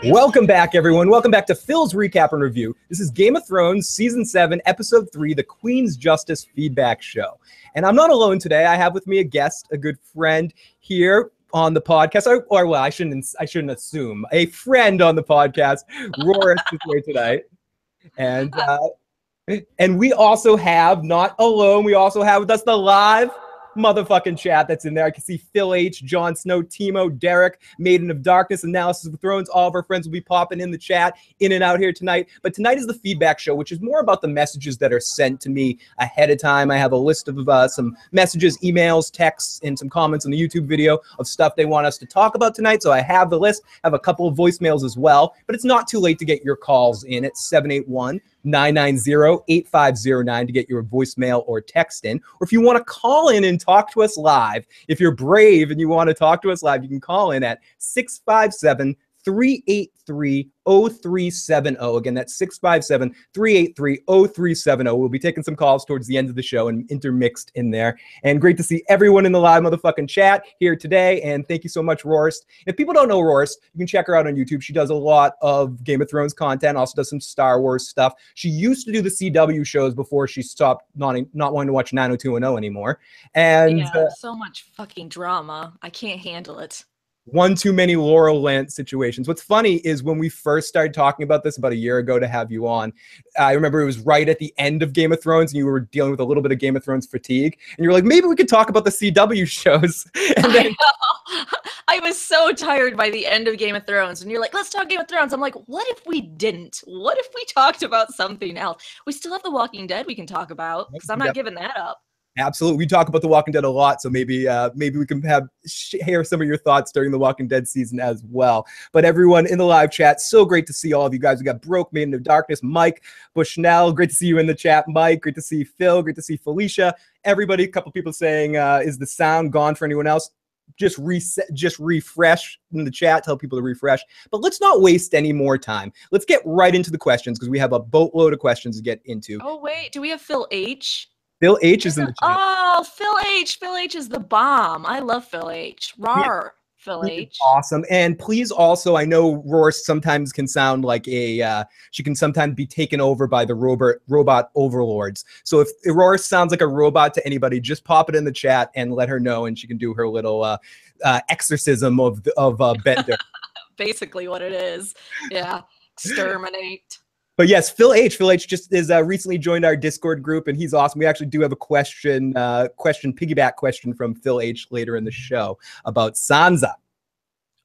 Welcome back, everyone. Welcome back to Phil's Recap and Review. This is Game of Thrones, Season 7, Episode 3, The Queen's Justice Feedback Show. And I'm not alone today. I have with me a guest, a good friend here on the podcast. Or well, I shouldn't assume. A friend on the podcast, Rawrist, is here tonight. And we also have, not alone, we also have with us the live motherfucking chat that's in there. I can see Phil H, Jon Snow, Timo, Derek, Maiden of Darkness, Analysis of Thrones. All of our friends will be popping in the chat, in and out here tonight. But tonight is the feedback show, which is more about the messages that are sent to me ahead of time. I have a list of some messages, emails, texts, and some comments on the YouTube video of stuff they want us to talk about tonight. So I have the list. I have a couple of voicemails as well. But it's not too late to get your calls in at 781-990-8509 to get your voicemail or text in. Or if you want to call in and talk to us live, if you're brave and you want to talk to us live, you can call in at 657-383-0370. Again, that's 657-383-0370. We'll be taking some calls towards the end of the show and intermixed in there. And great to see everyone in the live motherfucking chat here today. And thank you so much, Rawrist. If people don't know Rawrist, you can check her out on YouTube. She does a lot of Game of Thrones content, also does some Star Wars stuff. She used to do the CW shows before she stopped not wanting to watch 90210 anymore. And so much fucking drama. I can't handle it. One too many Laurel Lance situations. What's funny is when we first started talking about this about a year ago to have you on, I remember it was right at the end of Game of Thrones and you were dealing with a little bit of Game of Thrones fatigue. And you were like, maybe we could talk about the CW shows. And then I was so tired by the end of Game of Thrones. And you're like, let's talk Game of Thrones. I'm like, what if we didn't? What if we talked about something else? We still have The Walking Dead we can talk about because I'm not giving that up. Absolutely. We talk about The Walking Dead a lot, so maybe we can hear some of your thoughts during The Walking Dead season as well. But everyone in the live chat, so great to see all of you guys. We got Broke, Maiden of Darkness, Mike, Bushnell. Great to see you in the chat, Mike. Great to see Phil. Great to see Felicia. Everybody, a couple people saying, is the sound gone for anyone else? Just refresh in the chat, tell people to refresh. But let's not waste any more time. Let's get right into the questions because we have a boatload of questions to get into. Oh, wait. Do we have Phil H? Phil H is in the chat. Oh, Phil H. Phil H is the bomb. I love Phil H. Rawr, Phil H. Awesome. And please also, I know Rawrist sometimes can sound like she can sometimes be taken over by the robot overlords. So if Rawrist sounds like a robot to anybody, just pop it in the chat and let her know and she can do her little exorcism of Bender. Basically what it is. Yeah. Exterminate. But yes, Phil H just is recently joined our Discord group, and he's awesome. We actually do have a piggyback question from Phil H later in the show about Sansa.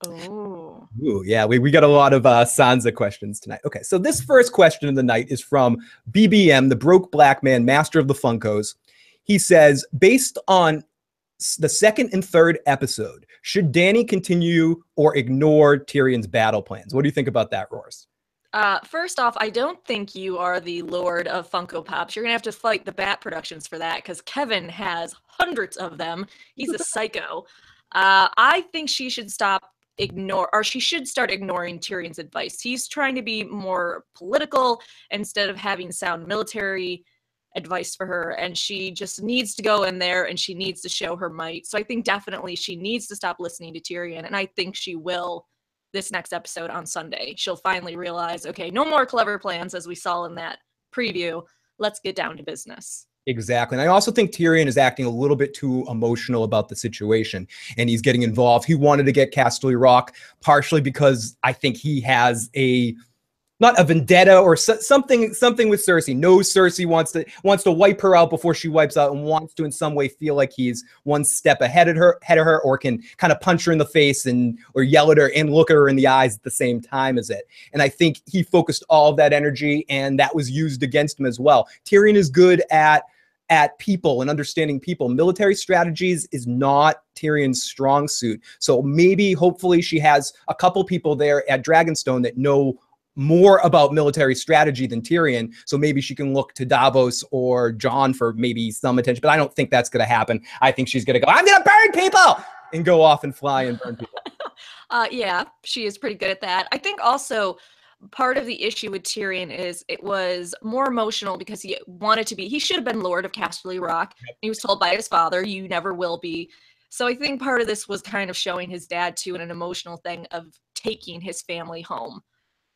Oh. Ooh, yeah, we got a lot of Sansa questions tonight. Okay, so this first question of the night is from BBM, the Broke Black Man, Master of the Funkos. He says, based on the second and third episode, should Dany continue or ignore Tyrion's battle plans? What do you think about that, Roars? First off, I don't think you are the Lord of Funko Pops. You're going to have to fight the Bat Productions for that because Kevin has hundreds of them. He's a psycho. I think she should start ignoring Tyrion's advice. He's trying to be more political instead of having sound military advice for her, and she just needs to go in there and she needs to show her might. So I think definitely she needs to stop listening to Tyrion, and I think she will this next episode on Sunday. She'll finally realize, okay, no more clever plans as we saw in that preview. Let's get down to business. Exactly. And I also think Tyrion is acting a little bit too emotional about the situation and he's getting involved. He wanted to get Casterly Rock partially because I think he has not a vendetta or something with Cersei. Knows Cersei wants to wipe her out before she wipes out and wants to in some way feel like he's one step ahead of her or can kind of punch her in the face or yell at her and look at her in the eyes at the same time as it. And I think he focused all of that energy and that was used against him as well. Tyrion is good at people and understanding people. Military strategies is not Tyrion's strong suit. So maybe, hopefully, she has a couple people there at Dragonstone that know more about military strategy than Tyrion, so maybe she can look to Davos or Jon for maybe some attention, but I don't think that's going to happen. I think she's going to go, I'm going to burn people, and go off and fly and burn people. Yeah, she is pretty good at that. I think also part of the issue with Tyrion is it was more emotional because he should have been Lord of Casterly Rock. Yep. He was told by his father, you never will be. So I think part of this was kind of showing his dad too, and an emotional thing of taking his family home.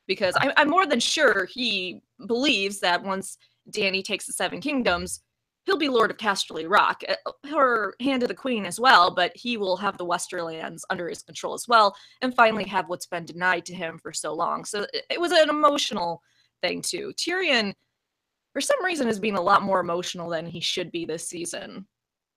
Because I'm more than sure he believes that once Dany takes the Seven Kingdoms, he'll be Lord of Casterly Rock, her hand of the Queen as well, but he will have the Westerlands under his control as well, and finally have what's been denied to him for so long. So it was an emotional thing too. Tyrion, for some reason, is being a lot more emotional than he should be this season.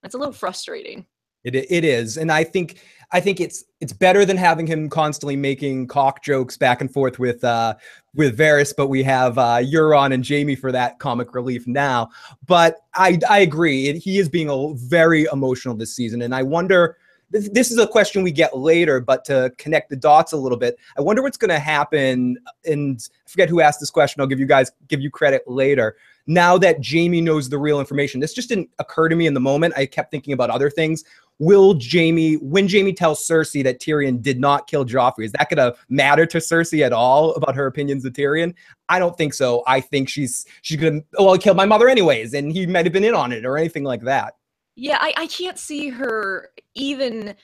It's a little frustrating. It is, and I think it's better than having him constantly making cock jokes back and forth with Varys, but we have Euron and Jaime for that comic relief now. But I agree, he is being very emotional this season, and I wonder. This is a question we get later, but to connect the dots a little bit, I wonder what's going to happen. And I forget who asked this question. I'll give you credit later. Now that Jaime knows the real information, this just didn't occur to me in the moment. I kept thinking about other things. When Jaime tells Cersei that Tyrion did not kill Joffrey, is that going to matter to Cersei at all about her opinions of Tyrion? I don't think so. I think she's going to, well, he killed my mother anyways, and he might have been in on it or anything like that. Yeah, I can't see her even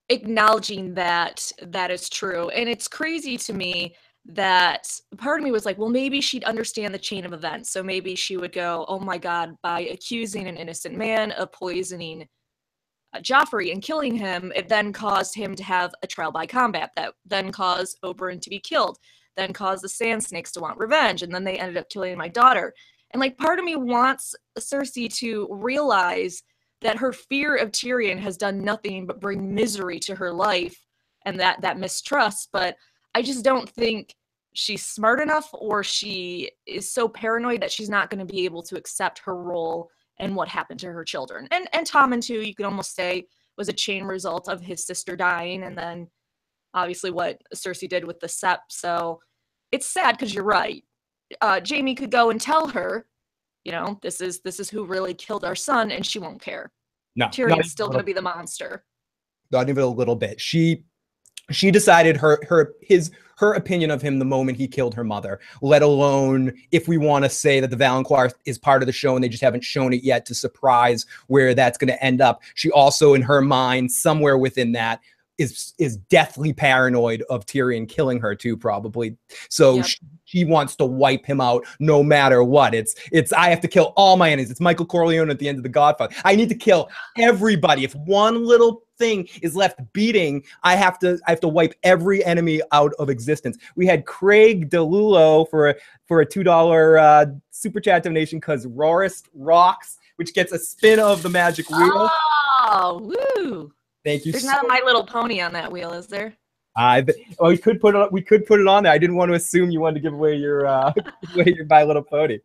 acknowledging that is true. And it's crazy to me that part of me was like, well, maybe she'd understand the chain of events. So maybe she would go, oh my God, by accusing an innocent man of poisoning Joffrey and killing him, it then caused him to have a trial by combat that then caused Oberyn to be killed, then caused the Sand Snakes to want revenge, and then they ended up killing my daughter. And like part of me wants Cersei to realize that her fear of Tyrion has done nothing but bring misery to her life and that mistrust, but I just don't think she's smart enough, or she is so paranoid that she's not going to be able to accept her role and what happened to her children. And Tommen too, you could almost say, was a chain result of his sister dying, and then obviously what Cersei did with the Sept. So it's sad because you're right. Jaime could go and tell her, you know, this is who really killed our son, and she won't care. No, Tyrion's still going to be the monster. Not even a little bit. She decided her opinion of him the moment he killed her mother, let alone if we want to say that the Valancourt is part of the show and they just haven't shown it yet to surprise where that's going to end up. She also, in her mind, somewhere within that, is deathly paranoid of Tyrion killing her too, probably. So yep. She wants to wipe him out no matter what. It's I have to kill all my enemies. It's Michael Corleone at the end of The Godfather. I need to kill everybody. If one little thing is left beating, I have to wipe every enemy out of existence. We had Craig DeLulo for a $2 super chat donation because Rawrist rocks, which gets a spin of the magic wheel. Oh, woo! Thank you. There's not a My Little Pony on that wheel, is there? We could put it on there. I didn't want to assume you wanted to give away your My Little Pony.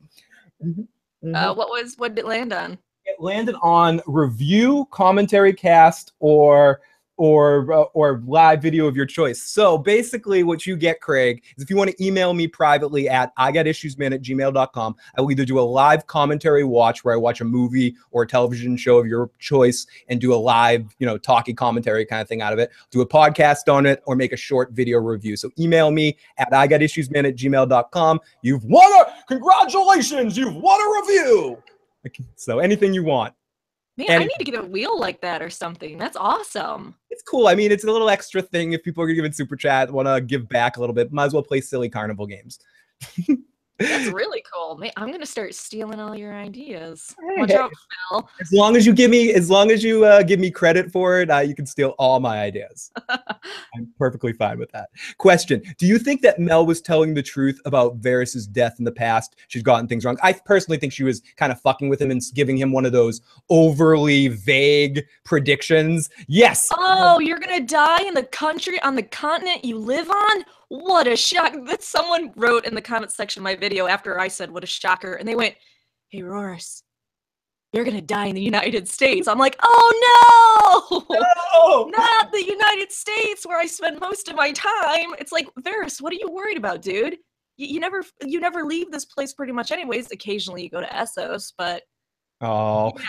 What did it land on? It landed on review, commentary cast, or live video of your choice. So basically what you get, Craig, is if you want to email me privately at igotissuesman@gmail.com, I will either do a live commentary watch where I watch a movie or a television show of your choice and do a live, talkie commentary kind of thing out of it, do a podcast on it, or make a short video review. So email me at igotissuesman@gmail.com. Congratulations, you've won a review. So anything you want. Man, I need to get a wheel like that or something. That's awesome. It's cool. I mean, it's a little extra thing. If people are giving super chat, want to give back a little bit, might as well play silly carnival games. That's really cool. Man, I'm gonna start stealing all your ideas. Watch out, Phil. As long as you give me credit for it, you can steal all my ideas. I'm perfectly fine with that. Question: do you think that Mel was telling the truth about Varys' death in the past? She's gotten things wrong. I personally think she was kind of fucking with him and giving him one of those overly vague predictions. Yes. Oh, you're gonna die in the country on the continent you live on? What a shock. That someone wrote in the comment section of my video after I said, what a shocker. And they went, hey, Rawrist, you're going to die in the United States. I'm like, oh, no, not the United States where I spend most of my time. It's like, Varys, what are you worried about, dude? You never leave this place pretty much anyways. Occasionally you go to Essos, but. Oh, yeah.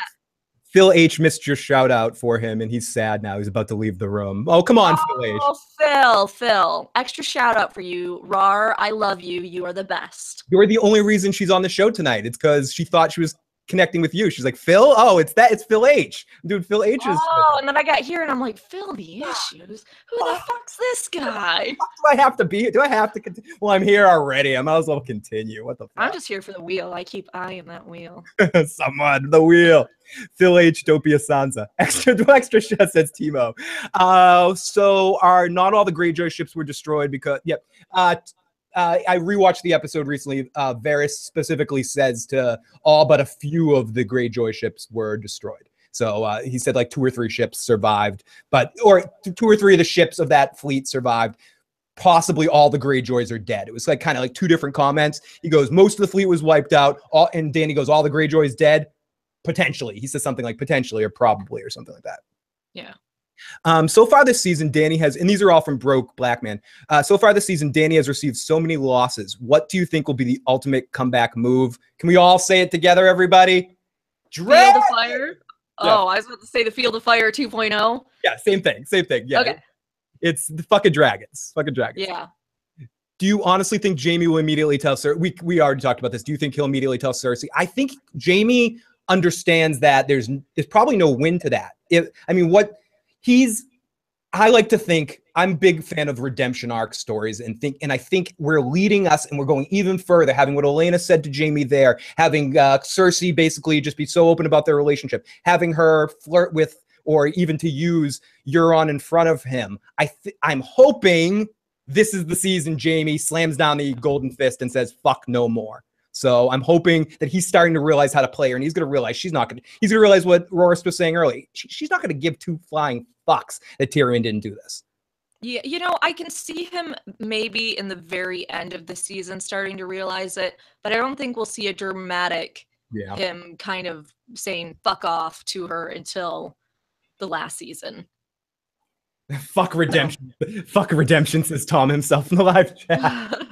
Phil H missed your shout out for him, and he's sad now. He's about to leave the room. Oh, come on, Phil H. Oh, Phil. Extra shout out for you. Rar, I love you. You are the best. You're the only reason she's on the show tonight. It's because she thought she was connecting with you. She's like, Phil? Oh, it's Phil H. Dude, Phil H is. Oh, and then I got here and I'm like, Phil, the issues? Who the fuck's this guy? Do I have to be? Do I have to continue? Well, I'm here already. I might as well continue. What the fuck? I'm just here for the wheel. I keep eyeing that wheel. Someone, the wheel. Phil H. Don't be a Sansa. Extra shot, says Timo. So not all the Greyjoy ships were destroyed because, yep. I rewatched the episode recently. Varys specifically says to all but a few of the Greyjoy ships were destroyed. So he said like 2 or 3 ships survived, or 2 or 3 of the ships of that fleet survived. Possibly all the Greyjoys are dead. It was like kind of like 2 different comments. He goes, most of the fleet was wiped out. And Danny goes, all the Greyjoys dead? Potentially. He says something like potentially or probably or something like that. Yeah. So far this season, Danny has, and these are all from Broke Black Man. So far this season, Danny has received so many losses. What do you think will be the ultimate comeback move? Can we all say it together, everybody? Field of Fire? Yeah. Oh, I was about to say the Field of Fire 2.0. Yeah, same thing. Yeah. Okay. It's the fucking dragons. Yeah. Do you honestly think Jamie will immediately tell Cersei? We already talked about this. Do you think he'll immediately tell Cersei? I think Jamie understands that there's probably no win to that. I like to think, I'm a big fan of redemption arc stories and I think we're leading us and we're going even further, having what Olenna said to Jamie there, having Cersei basically just be so open about their relationship, having her flirt with or even to use Euron in front of him. I'm hoping this is the season Jamie slams down the golden fist and says, fuck no more. So I'm hoping that he's starting to realize how to play her, and he's going to realize he's going to realize what Rawrist was saying earlier. She's not going to give 2 flying fucks that Tyrion didn't do this. Yeah, I can see him maybe in the very end of the season starting to realize it, but I don't think we'll see a dramatic him kind of saying fuck off to her until the last season. Fuck redemption. Fuck redemption, says Tom himself in the live chat.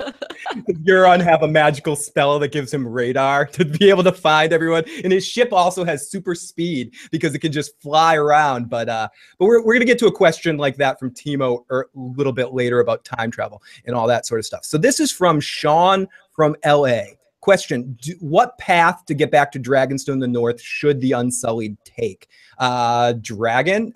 Euron have a magical spell that gives him radar to be able to find everyone, and his ship also has super speed because it can just fly around. But we're gonna get to a question like that from Timo a little bit later about time travel and all that sort of stuff. So this is from Sean from LA. Question: what path to get back to Dragonstone in the North should the Unsullied take? Dragon?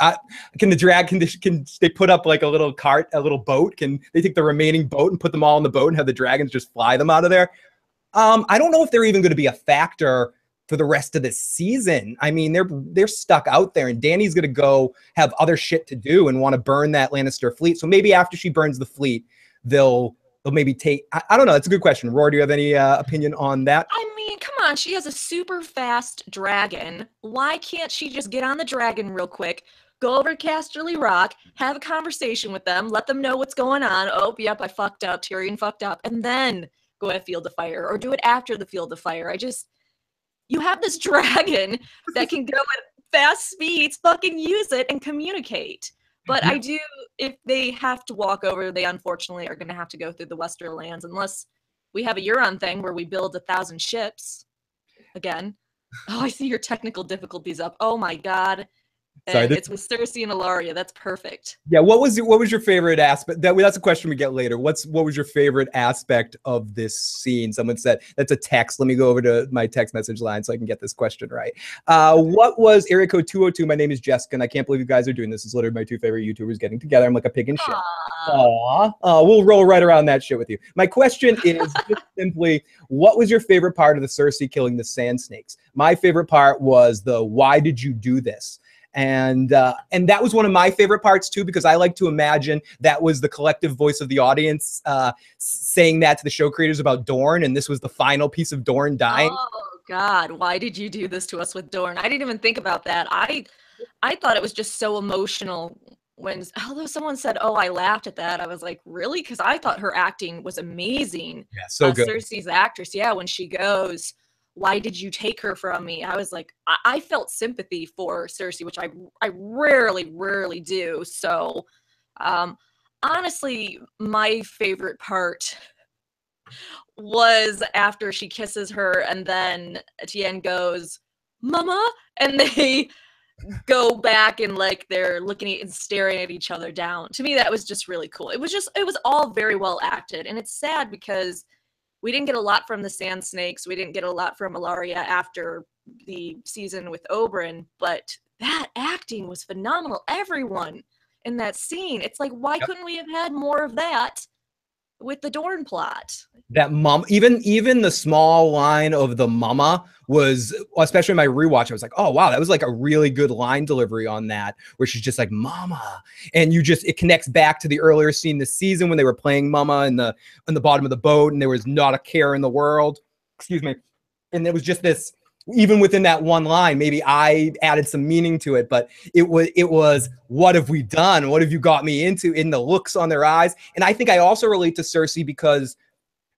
Can they put up like a little cart, a little boat? Can they take the remaining boat and put them all on the boat and have the dragons just fly them out of there? I don't know if they're even going to be a factor for the rest of this season. I mean, they're stuck out there, and Dany's going to go have other shit to do and want to burn that Lannister fleet. So maybe after she burns the fleet, they'll maybe take. I don't know. That's a good question. Roar, do you have any opinion on that? I mean, come on. She has a super fast dragon. Why can't she just get on the dragon real quick, go over to Casterly Rock, have a conversation with them, let them know what's going on? Oh, yep, I fucked up. Tyrion fucked up. And then go at Field of Fire, or do it after the Field of Fire. You have this dragon that can go at fast speeds, fucking use it and communicate. But I do, if they have to walk over, they unfortunately are going to have to go through the Western lands, unless we have a Euron thing where we build 1,000 ships again. Oh, I see your technical difficulties up. Oh my God. Sorry, it's with Cersei and Ilaria. That's perfect. Yeah, what was your favorite aspect? That's a question we get later. What was your favorite aspect of this scene? Someone said that's a text. Let me go over to my text message line so I can get this question right. What was area code 202? My name is Jessica, and I can't believe you guys are doing this. It's literally my 2 favorite YouTubers getting together. I'm like a pig in shit. Aww. We'll roll right around that shit with you. My question is just simply, what was your favorite part of the Cersei killing the Sand Snakes? My favorite part was the why did you do this? And that was one of my favorite parts too, because I like to imagine that was the collective voice of the audience saying that to the show creators about Dorne, and this was the final piece of Dorne dying. Oh God, why did you do this to us with Dorne? I didn't even think about that. I thought it was just so emotional when, although someone said, oh, I laughed at that. I was like, really? Because I thought her acting was amazing. Yeah, so good. Cersei's actress, yeah, when she goes, why did you take her from me? I was like, I felt sympathy for Cersei, which I rarely do. So, honestly, my favorite part was after she kisses her and then Etienne goes, Mama, and they go back and like they're looking at and staring at each other down. To me, that was just really cool. It was all very well acted, and it's sad because we didn't get a lot from the Sand Snakes. We didn't get a lot from Ilaria after the season with Oberyn, but that acting was phenomenal. Everyone in that scene, it's like, why couldn't we have had more of that with the Dorne plot? That mom, even the small line of the mama was, especially in my rewatch, I was like, oh wow, that was like a really good line delivery on that, where she's just like mama, and it connects back to the earlier scene this season when they were playing mama in the bottom of the boat, and there was not a care in the world. Excuse me. And there was just this, even within that one line, maybe I added some meaning to it, but it was, what have we done? What have you got me into? In the looks on their eyes. And I think I also relate to Cersei because,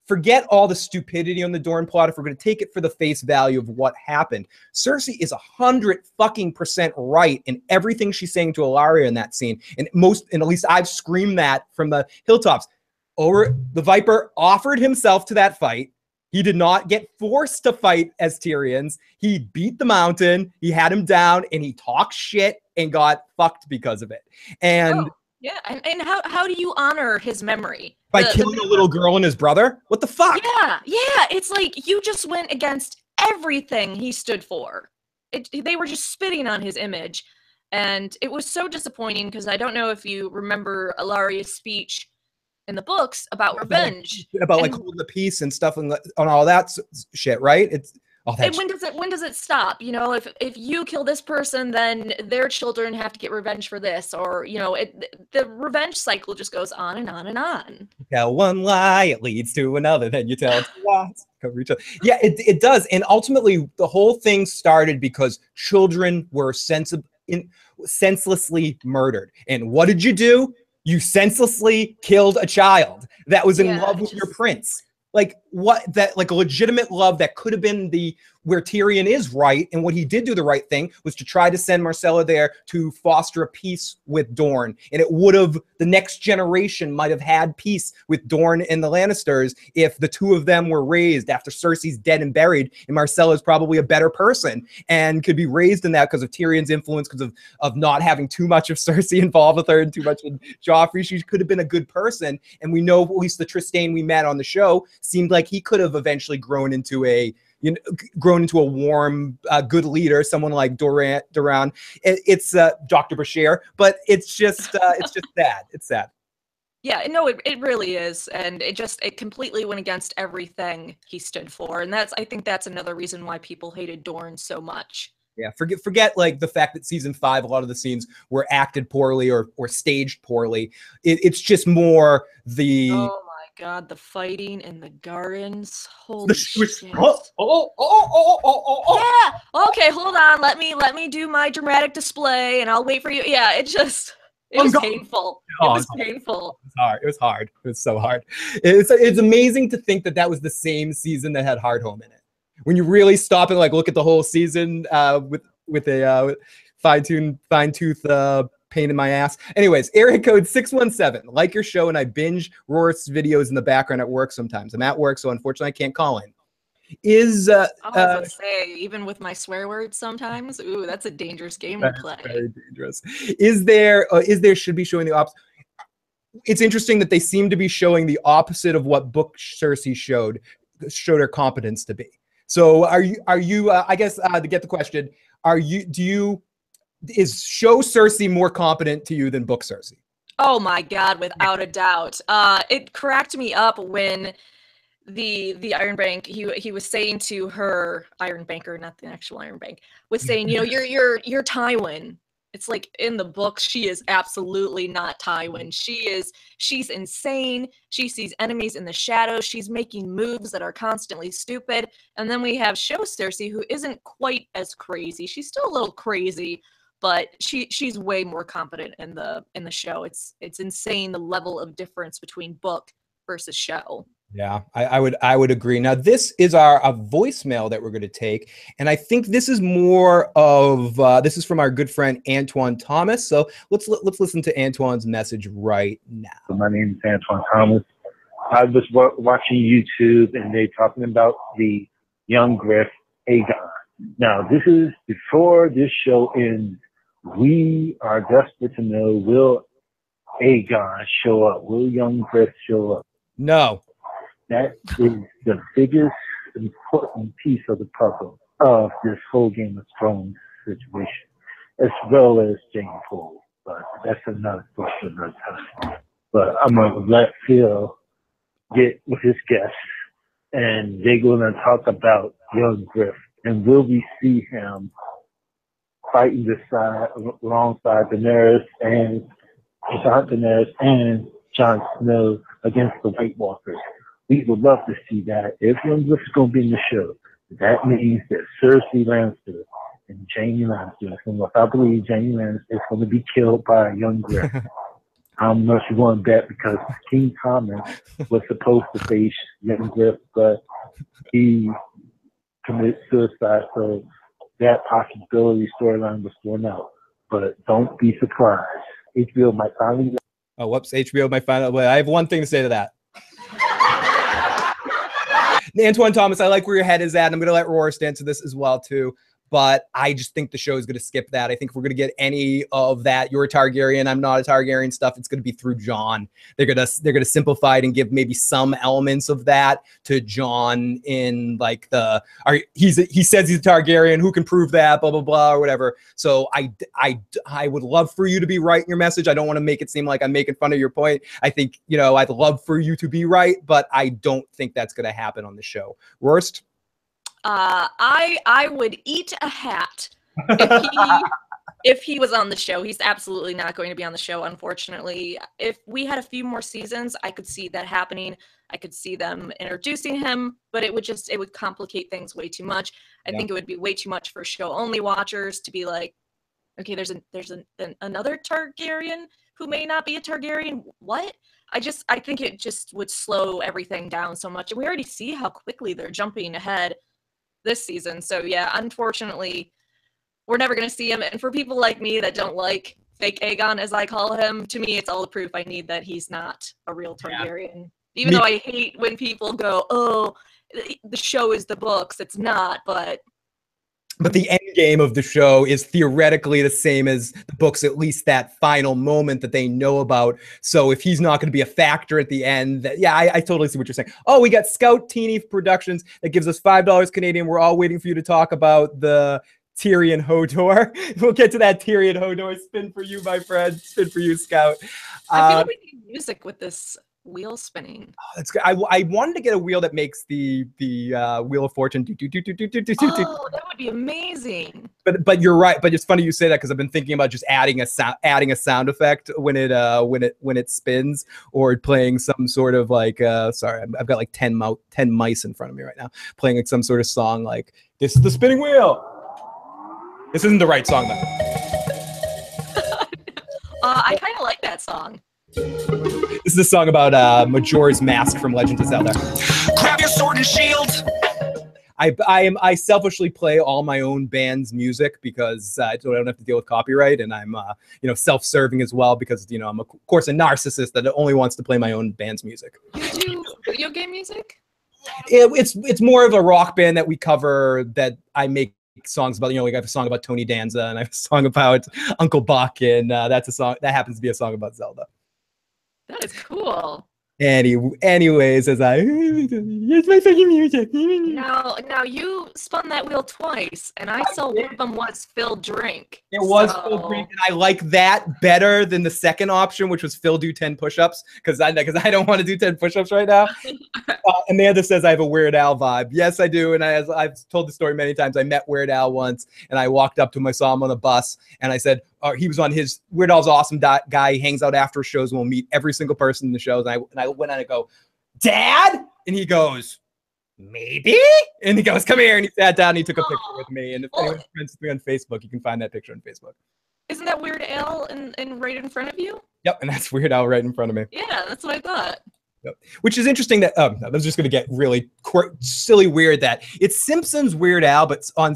forget all the stupidity on the Dorne plot. If we're going to take it for the face value of what happened, Cersei is 100% right in everything she's saying to Ilaria in that scene. And at least I've screamed that from the hilltops. The Viper offered himself to that fight. He did not get forced to fight as Tyrion's. He beat the Mountain. He had him down, and he talked shit and got fucked because of it. And yeah, and how do you honor his memory? By killing a little girl and his brother? What the fuck? Yeah, it's like you just went against everything he stood for. They were just spitting on his image, and it was so disappointing because I don't know if you remember Ilaria's speech in the books about revenge, about like holding the peace and stuff and on all that shit, right? It's all that. And when does it stop? You know, if you kill this person, then their children have to get revenge for this, or you know, the revenge cycle just goes on and on and on. You tell one lie, it leads to another. Then you tell two lies. Yeah, it does. And ultimately, the whole thing started because children were senselessly murdered. And what did you do? You senselessly killed a child that was in love with your prince. Like what? That like a legitimate love that could have been where Tyrion is right, and what he did do the right thing was to try to send Marcella there to foster a peace with Dorne, and it would have, the next generation might have had peace with Dorne and the Lannisters if the two of them were raised after Cersei's dead and buried, and Marcella is probably a better person and could be raised in that because of Tyrion's influence, because of not having too much of Cersei involved with her and too much in Joffrey. She could have been a good person, and we know at least the Trystane we met on the show seemed like he could have eventually grown into a warm, good leader, someone like Doran. It's Dr. Bashir, but it's just sad. It's sad. Yeah, no, it really is, and it completely went against everything he stood for, and I think that's another reason why people hated Dorne so much. Yeah, forget like the fact that season 5, a lot of the scenes were acted poorly or staged poorly. It's just more the. Oh my God, the fighting in the gardens. Holy shit. Yeah. Okay, hold on. Let me do my dramatic display, and I'll wait for you. Yeah, it was painful. It was painful. It was hard. It was so hard. It's amazing to think that was the same season that had Hardhome in it. When you really stop and like look at the whole season with a fine-tooth pain in my ass. Anyways, area code 617. Like your show, and I binge Rawrist videos in the background at work sometimes. I'm at work, so unfortunately I can't call in. I was gonna say, even with my swear words sometimes, ooh, that's a dangerous game to play. Very dangerous. Should be showing the opposite. It's interesting that they seem to be showing the opposite of what book Cersei showed her competence to be. So are you I guess to get the question, is show Cersei more competent to you than book Cersei? Oh my God, without a doubt. It cracked me up when the Iron Bank, he was saying to her, Iron Banker, not the actual Iron Bank, was saying, you know, you're Tywin. It's like in the books, she is absolutely not Tywin. She's insane. She sees enemies in the shadows. She's making moves that are constantly stupid. And then we have show Cersei, who isn't quite as crazy. She's still a little crazy, but she's way more competent in the show. It's insane, the level of difference between book versus show. Yeah, I would agree. Now, this is a voicemail that we're going to take, and I think this is more of this is from our good friend Antoine Thomas. So let's listen to Antoine's message right now. My name is Antoine Thomas. I was watching YouTube, and they're talking about the young Griff Aegon. Now, this is before this show ends. We are desperate to know, will Aegon show up? Will young Griff show up? No. That is the biggest important piece of the puzzle. of this whole Game of Thrones situation, as well as Jane Cole. But that's another story for another time. But I'm going to let Phil get with his guests, and they're going to talk about young Griff. And will we see him fighting this side alongside Daenerys and Jon Snow against the White Walkers? We would love to see that. If young Griff is going to be in the show, that means that Cersei Lannister and Jaime Lannister, and if I believe Jaime Lannister is going to be killed by a young Griff. I'm not sure going to bet because King Thomas was supposed to face young Griff, but he committed suicide, so that possibility storyline was thrown out. But don't be surprised. HBO might finally... Oh, whoops. HBO might find out. I have one thing to say to that. Antoine Thomas, I like where your head is at. And I'm going to let Rawrist answer this as well, too. But I just think the show is going to skip that. I think if we're going to get any of that, you're a Targaryen, I'm not a Targaryen stuff, it's going to be through Jon. They're going to simplify it and give maybe some elements of that to Jon in like he says he's a Targaryen, who can prove that, blah, blah, blah, or whatever. So I would love for you to be right in your message. I don't want to make it seem like I'm making fun of your point. I think, I'd love for you to be right, but I don't think that's going to happen on the show. Worst? I would eat a hat if he was on the show. He's absolutely not going to be on the show, unfortunately. If we had a few more seasons, I could see that happening. I could see them introducing him, but it would complicate things way too much. I think it would be way too much for show-only watchers to be like, okay, there's another Targaryen who may not be a Targaryen. What? I think it just would slow everything down so much. And we already see how quickly they're jumping ahead this season. So yeah, unfortunately, we're never going to see him. And for people like me that don't like fake Aegon, as I call him, to me, it's all the proof I need that he's not a real Targaryen. Yeah. Even though I hate when people go, oh, the show is the books. It's not, but the end game of the show is theoretically the same as the books, at least that final moment that they know about. So if he's not going to be a factor at the end, I totally see what you're saying. Oh, we got Scout Teeny Productions that gives us $5 Canadian. We're all waiting for you to talk about the Tyrion Hodor. We'll get to that Tyrion Hodor spin for you, my friend. Spin for you, Scout. I feel like we need music with this wheel spinning. Oh, that's good. I wanted to get a wheel that makes the Wheel of Fortune. Oh, that would be amazing. But you're right. But it's funny you say that because I've been thinking about just adding a sound effect when it spins, or playing some sort of like sorry, I've got like 10 mice in front of me right now, playing like some sort of song like this is the spinning wheel. This isn't the right song though. I kind of like that song. This is a song about Majora's Mask from Legend of Zelda. Grab your sword and shield. I selfishly play all my own band's music because I don't have to deal with copyright, and I'm self-serving as well because I'm of course a narcissist that only wants to play my own band's music. You do video game music? It's more of a rock band that we cover that I make songs about. We have a song about Tony Danza, and I have a song about Uncle Buck, and that's a song that happens to be a song about Zelda. That is cool. Anyways, it's my fucking music. Now you spun that wheel twice, and I saw one of them was Phil Drink. It was Phil Drink, and I like that better than the second option, which was Phil do 10 push-ups, because I don't want to do 10 push-ups right now. And the other says I have a Weird Al vibe. Yes, I do, and I've told the story many times. I met Weird Al once, and I walked up to him. I saw him on a bus, and I said, he was on his Weird Al's awesome guy. He hangs out after shows, and we'll meet every single person in the shows. And I went on and go, Dad? And he goes, maybe? And he goes, come here. And he sat down and he took a picture with me. And if anyone's friends with me on Facebook, you can find that picture on Facebook. Isn't that Weird Al and right in front of you? Yep, and that's Weird Al right in front of me. Yeah, that's what I thought. Yep. Which is interesting that I was just going to get really silly weird that it's Simpsons Weird Al, but on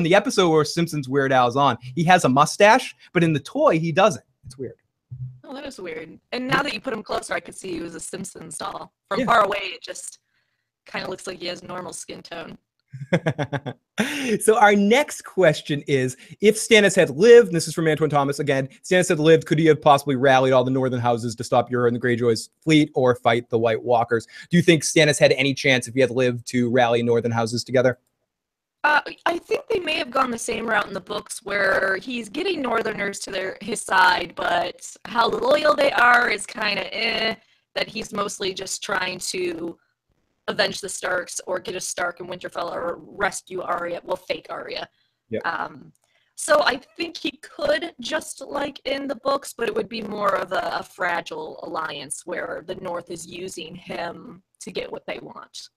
the episode where Simpsons Weird Al is on, he has a mustache, but in the toy he doesn't. It's weird. Oh, that is weird. And now that you put him closer, I could see he was a Simpsons doll. From far away, it just kind of looks like he has normal skin tone. So our next question is, if Stannis had lived, and this is from Antoine Thomas again, Stannis had lived, could he have possibly rallied all the northern houses to stop Euron the Greyjoy's fleet or fight the White Walkers? Do you think Stannis had any chance, if he had lived, to rally northern houses together? I think they may have gone the same route in the books where he's getting Northerners to his side, but how loyal they are is kind of that he's mostly just trying to avenge the Starks or get a Stark in Winterfell or rescue Arya, well, fake Arya. Yep. So I think he could, just like in the books, but it would be more of a fragile alliance where the North is using him to get what they want.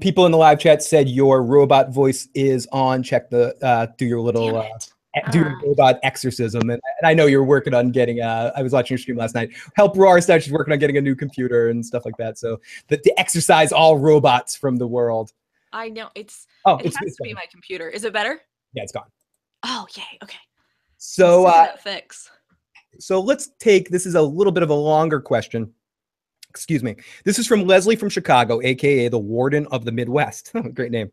People in the live chat said your robot voice is on. Check the do your little do your robot exorcism, and I know you're working on getting. I was watching your stream last night. Help Rawrist out. She's working on getting a new computer and stuff like that. So to exorcise all robots from the world. I know it it's has to be my computer. Is it better? Yeah, it's gone. Oh yay! Okay. So fix. So let's take. This is a little bit of a longer question. Excuse me. This is from Leslie from Chicago, aka the Warden of the Midwest. Great name.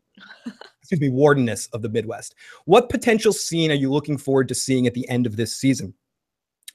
Excuse me, Wardeness of the Midwest. What potential scene are you looking forward to seeing at the end of this season?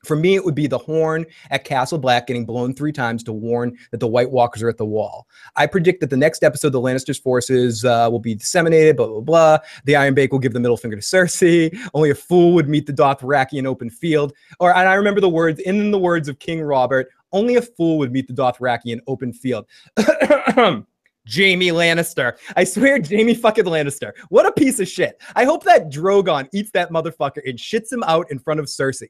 For me, it would be the horn at Castle Black getting blown 3 times to warn that the White Walkers are at the wall. I predict that the next episode, the Lannisters' forces will be disseminated, blah, blah, blah. The Iron Bake will give the middle finger to Cersei. Only a fool would meet the Dothraki in open field. And I remember the words, in the words of King Robert, only a fool would meet the Dothraki in open field. Jaime Lannister. I swear, Jaime fucking Lannister. What a piece of shit. I hope that Drogon eats that motherfucker and shits him out in front of Cersei.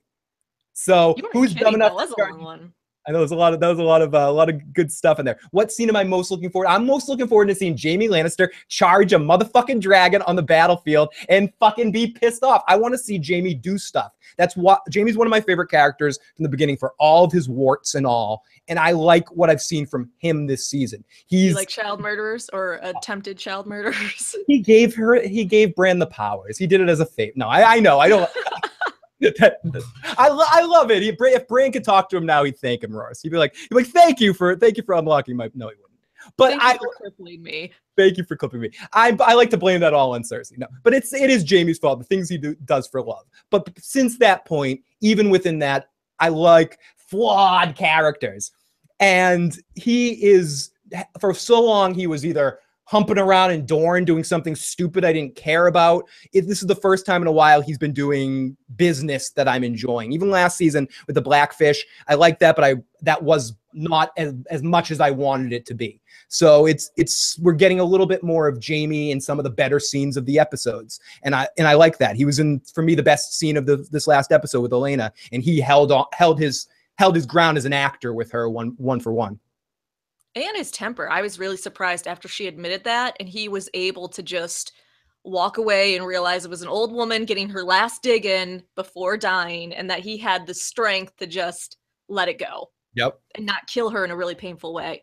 So who's dumb enough? That was a long one. I know that was a lot of good stuff in there. What scene am I most looking forward? I'm most looking forward to seeing Jaime Lannister charge a motherfucking dragon on the battlefield and fucking be pissed off. I want to see Jaime do stuff. That's what Jaime's one of my favorite characters from the beginning for all of his warts and all. And I like what I've seen from him this season. He's like child murderers or attempted child murderers. He gave Bran the powers. He did it as a favor. No, I know. I don't. I love it. If Bran could talk to him now, he'd thank him, Ross. He'd be like, thank you for unlocking my. No, he wouldn't. But thank you for crippling me. Thank you for clipping me. I like to blame that all on Cersei. No, but it is Jaime's fault. The things he does for love. But since that point, even within that, I like flawed characters, and he is for so long. He was either humping around in Dorne doing something stupid I didn't care about. This is the first time in a while he's been doing business that I'm enjoying. Even last season with the Blackfish, I liked that, but that was not as much as I wanted it to be. So we're getting a little bit more of Jaime in some of the better scenes of the episodes, and I like that. He was in, for me, the best scene of this last episode with Olenna, and he held his ground as an actor with her one for one. And his temper. I was really surprised after she admitted that, and he was able to just walk away and realize it was an old woman getting her last dig in before dying, and that he had the strength to just let it go. Yep. And not kill her in a really painful way.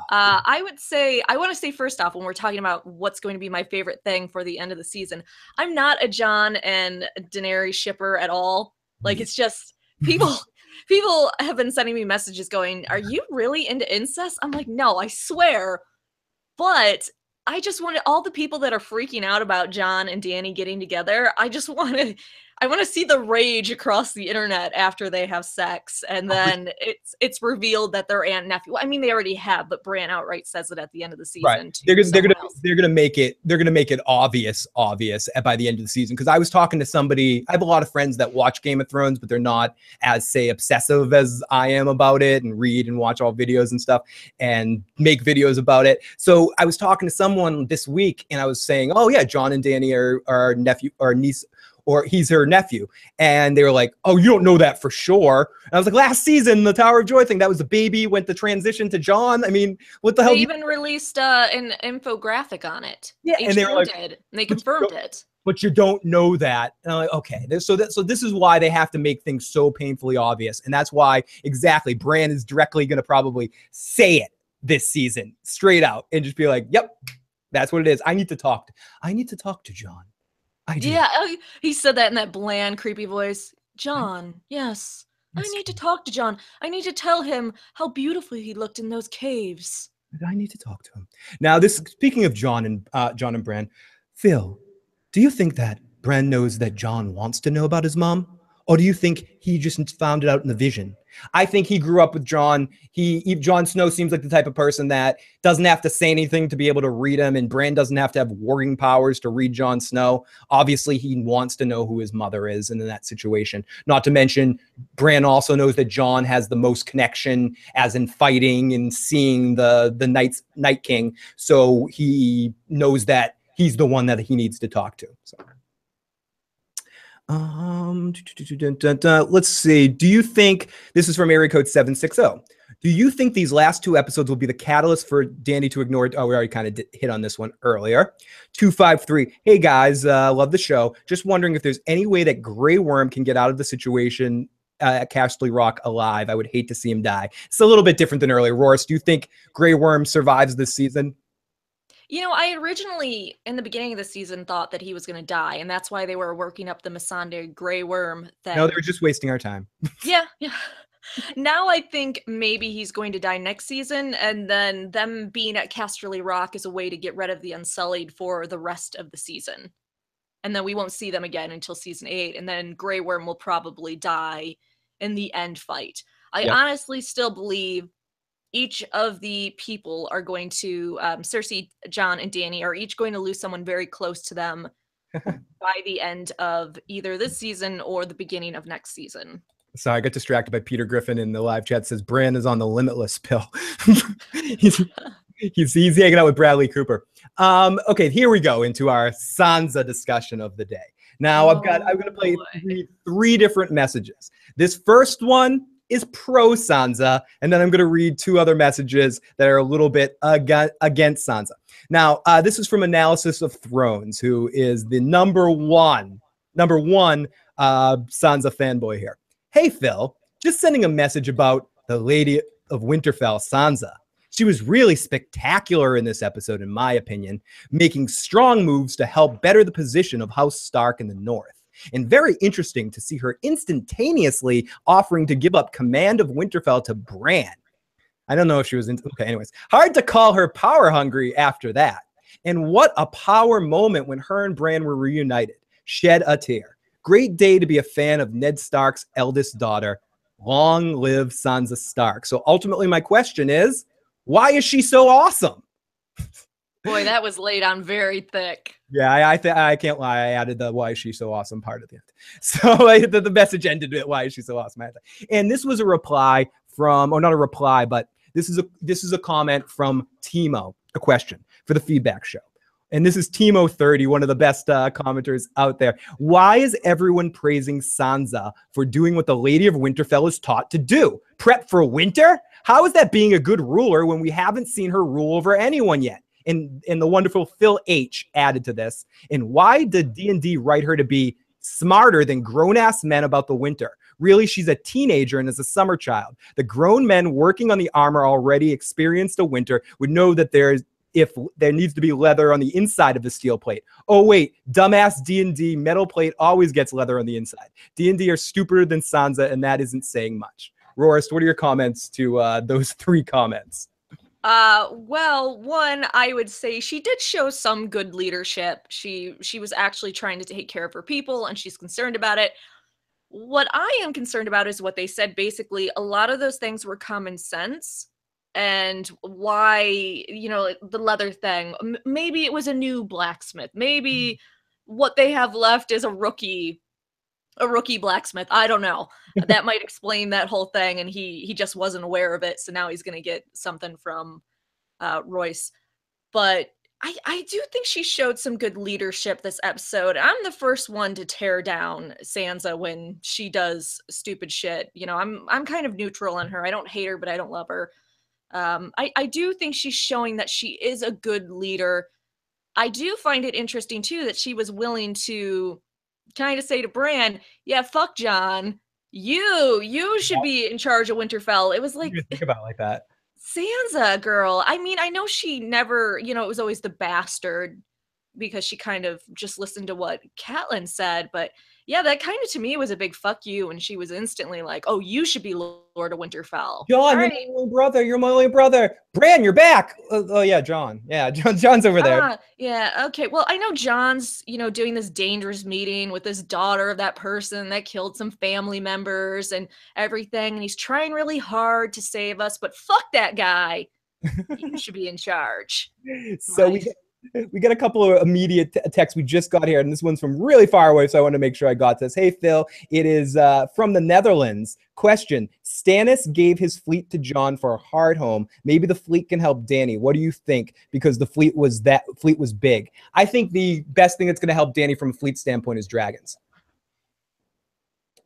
I want to say first off, when we're talking about what's going to be my favorite thing for the end of the season, I'm not a Jon and Daenerys shipper at all. Like, it's just people have been sending me messages going, are you really into incest? I'm like, no, I swear. But I just wanted all the people that are freaking out about Jon and Dany getting together. I want to see the rage across the internet after they have sex, and then it's revealed that they're aunt and nephew. I mean, they already have, but Bran outright says it at the end of the season. Right. They're gonna make it obvious by the end of the season. Because I was talking to somebody. I have a lot of friends that watch Game of Thrones, but they're not as obsessive as I am about it, and read and watch all videos and stuff, and make videos about it. So I was talking to someone this week, and I was saying, oh yeah, Jon and Dany are nephew or niece, or he's her nephew. And they were like, oh, you don't know that for sure. And I was like, last season, the Tower of Joy thing, that was the baby, went the transition to Jon. I mean, what the hell? They even released an infographic on it. Yeah, HBO and they were like, did, and they confirmed it. But you don't know that. And I'm like, okay. So this is why they have to make things so painfully obvious. And that's why, exactly, Bran is directly going to probably say it this season, straight out, and just be like, yep, that's what it is. I need to talk to Jon. Yeah, he said that in that bland, creepy voice. Jon, yes. I need to talk to Jon. I need to tell him how beautifully he looked in those caves. I need to talk to him. Now, speaking of Jon and Bran, Phil, do you think that Bran knows that Jon wants to know about his mom? Or do you think he just found it out in the vision I think he grew up with Jon. Jon Snow seems like the type of person that doesn't have to say anything to be able to read him, and Bran doesn't have to have warging powers to read Jon Snow. Obviously, he wants to know who his mother is in that situation. Not to mention, Bran also knows that Jon has the most connection, as in fighting and seeing the Night King. So he knows that he's the one that he needs to talk to. So. Let's see. Do you think, this is from area code 760. Do you think these last 2 episodes will be the catalyst for Dany to ignore? Oh, we already kind of hit on this one earlier. 253. Hey guys, love the show. Just wondering if there's any way that Grey Worm can get out of the situation at Casterly Rock alive. I would hate to see him die. It's a little bit different than earlier. Rawrist, do you think Grey Worm survives this season? You know, I originally, in the beginning of the season, thought that he was going to die, and that's why they were working up the Missandei Grey Worm thing. No, they were just wasting our time. Yeah. Now I think maybe he's going to die next season, and then them being at Casterly Rock is a way to get rid of the Unsullied for the rest of the season. And then we won't see them again until season 8, and then Grey Worm will probably die in the end fight. I honestly still believe each of the people are going to, Cersei, Jon, and Dany are each going to lose someone very close to them by the end of either this season or the beginning of next season. So I got distracted by Peter Griffin in the live chat. Says Bran is on the limitless pill. he's hanging out with Bradley Cooper. Okay, here we go into our Sansa discussion of the day. Now I'm going to play three different messages. This first one is pro Sansa, and then I'm going to read 2 other messages that are a little bit against Sansa. Now, this is from Analysis of Thrones, who is the number one Sansa fanboy here. Hey, Phil, just sending a message about the Lady of Winterfell, Sansa. She was really spectacular in this episode, in my opinion, making strong moves to help better the position of House Stark in the north. And very interesting to see her instantaneously offering to give up command of Winterfell to Bran. I don't know if she was okay, anyways. Hard to call her power hungry after that. And what a power moment when her and Bran were reunited. Shed a tear. Great day to be a fan of Ned Stark's eldest daughter. Long live Sansa Stark. So ultimately my question is, why is she so awesome? Boy, that was laid on very thick. Yeah, I can't lie. I added the why is she so awesome part at the end. So the message ended with why is she so awesome. And this was a reply from, or not a reply, but this is a comment from Timo, a question for the feedback show. And this is Timo30, one of the best commenters out there. Why is everyone praising Sansa for doing what the Lady of Winterfell is taught to do? Prep for winter? How is that being a good ruler when we haven't seen her rule over anyone yet? And the wonderful Phil H added to this. And why did D&D write her to be smarter than grown-ass men about the winter? Really, she's a teenager and is a summer child. The grown men working on the armor already experienced a winter would know that if there needs to be leather on the inside of the steel plate. Oh, wait, dumbass D&D metal plate always gets leather on the inside. D&D are stupider than Sansa, and that isn't saying much. Rawrist, what are your comments to those 3 comments? Well, one, I would say she did show some good leadership. She was actually trying to take care of her people, and she's concerned about it. What I am concerned about is what they said. Basically, a lot of those things were common sense. And why, the leather thing, maybe it was a new blacksmith. Maybe what they have left is a rookie blacksmith. I don't know. That might explain that whole thing, and he just wasn't aware of it, so now he's going to get something from Royce. But I do think she showed some good leadership this episode. I'm the first one to tear down Sansa when she does stupid shit. I'm kind of neutral on her. I don't hate her, but I don't love her. I do think she's showing that she is a good leader. I do find it interesting, too, that she was willing to kind of say to Bran, yeah, fuck Jon. You should be in charge of Winterfell. It was like, think about it like that. Sansa, girl. I mean, I know she never, it was always the bastard because she kind of just listened to what Catelyn said. But Yeah, that kind of to me was a big fuck you, and she was instantly like, "Oh, you should be Lord of Winterfell." John, All you're right. my only brother. You're my only brother. Bran, you're back. Oh yeah, John. Yeah, John's over there. Yeah, okay. Well, I know John's, doing this dangerous meeting with this daughter of that person that killed some family members and everything, and he's trying really hard to save us, but fuck that guy. You should be in charge. So we got a couple of immediate texts we just got here, and this one's from really far away, so I want to make sure I got this. Hey, Phil, it is from the Netherlands. Question: Stannis gave his fleet to Jon for a hard home. Maybe the fleet can help Dany. What do you think? Because the fleet was big. I think the best thing that's going to help Dany from a fleet standpoint is dragons.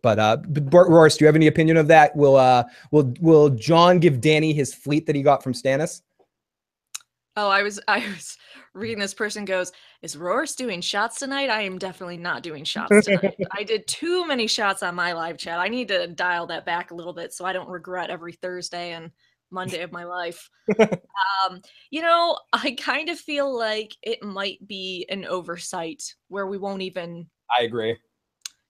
But Rawrist, do you have any opinion of that? Will Jon give Dany his fleet that he got from Stannis? Oh, I was reading this person goes, is Rawrist doing shots tonight? I am definitely not doing shots tonight. I did too many shots on my live chat. I need to dial that back a little bit so I don't regret every Thursday and Monday of my life. I kind of feel like it might be an oversight where we won't even... I agree.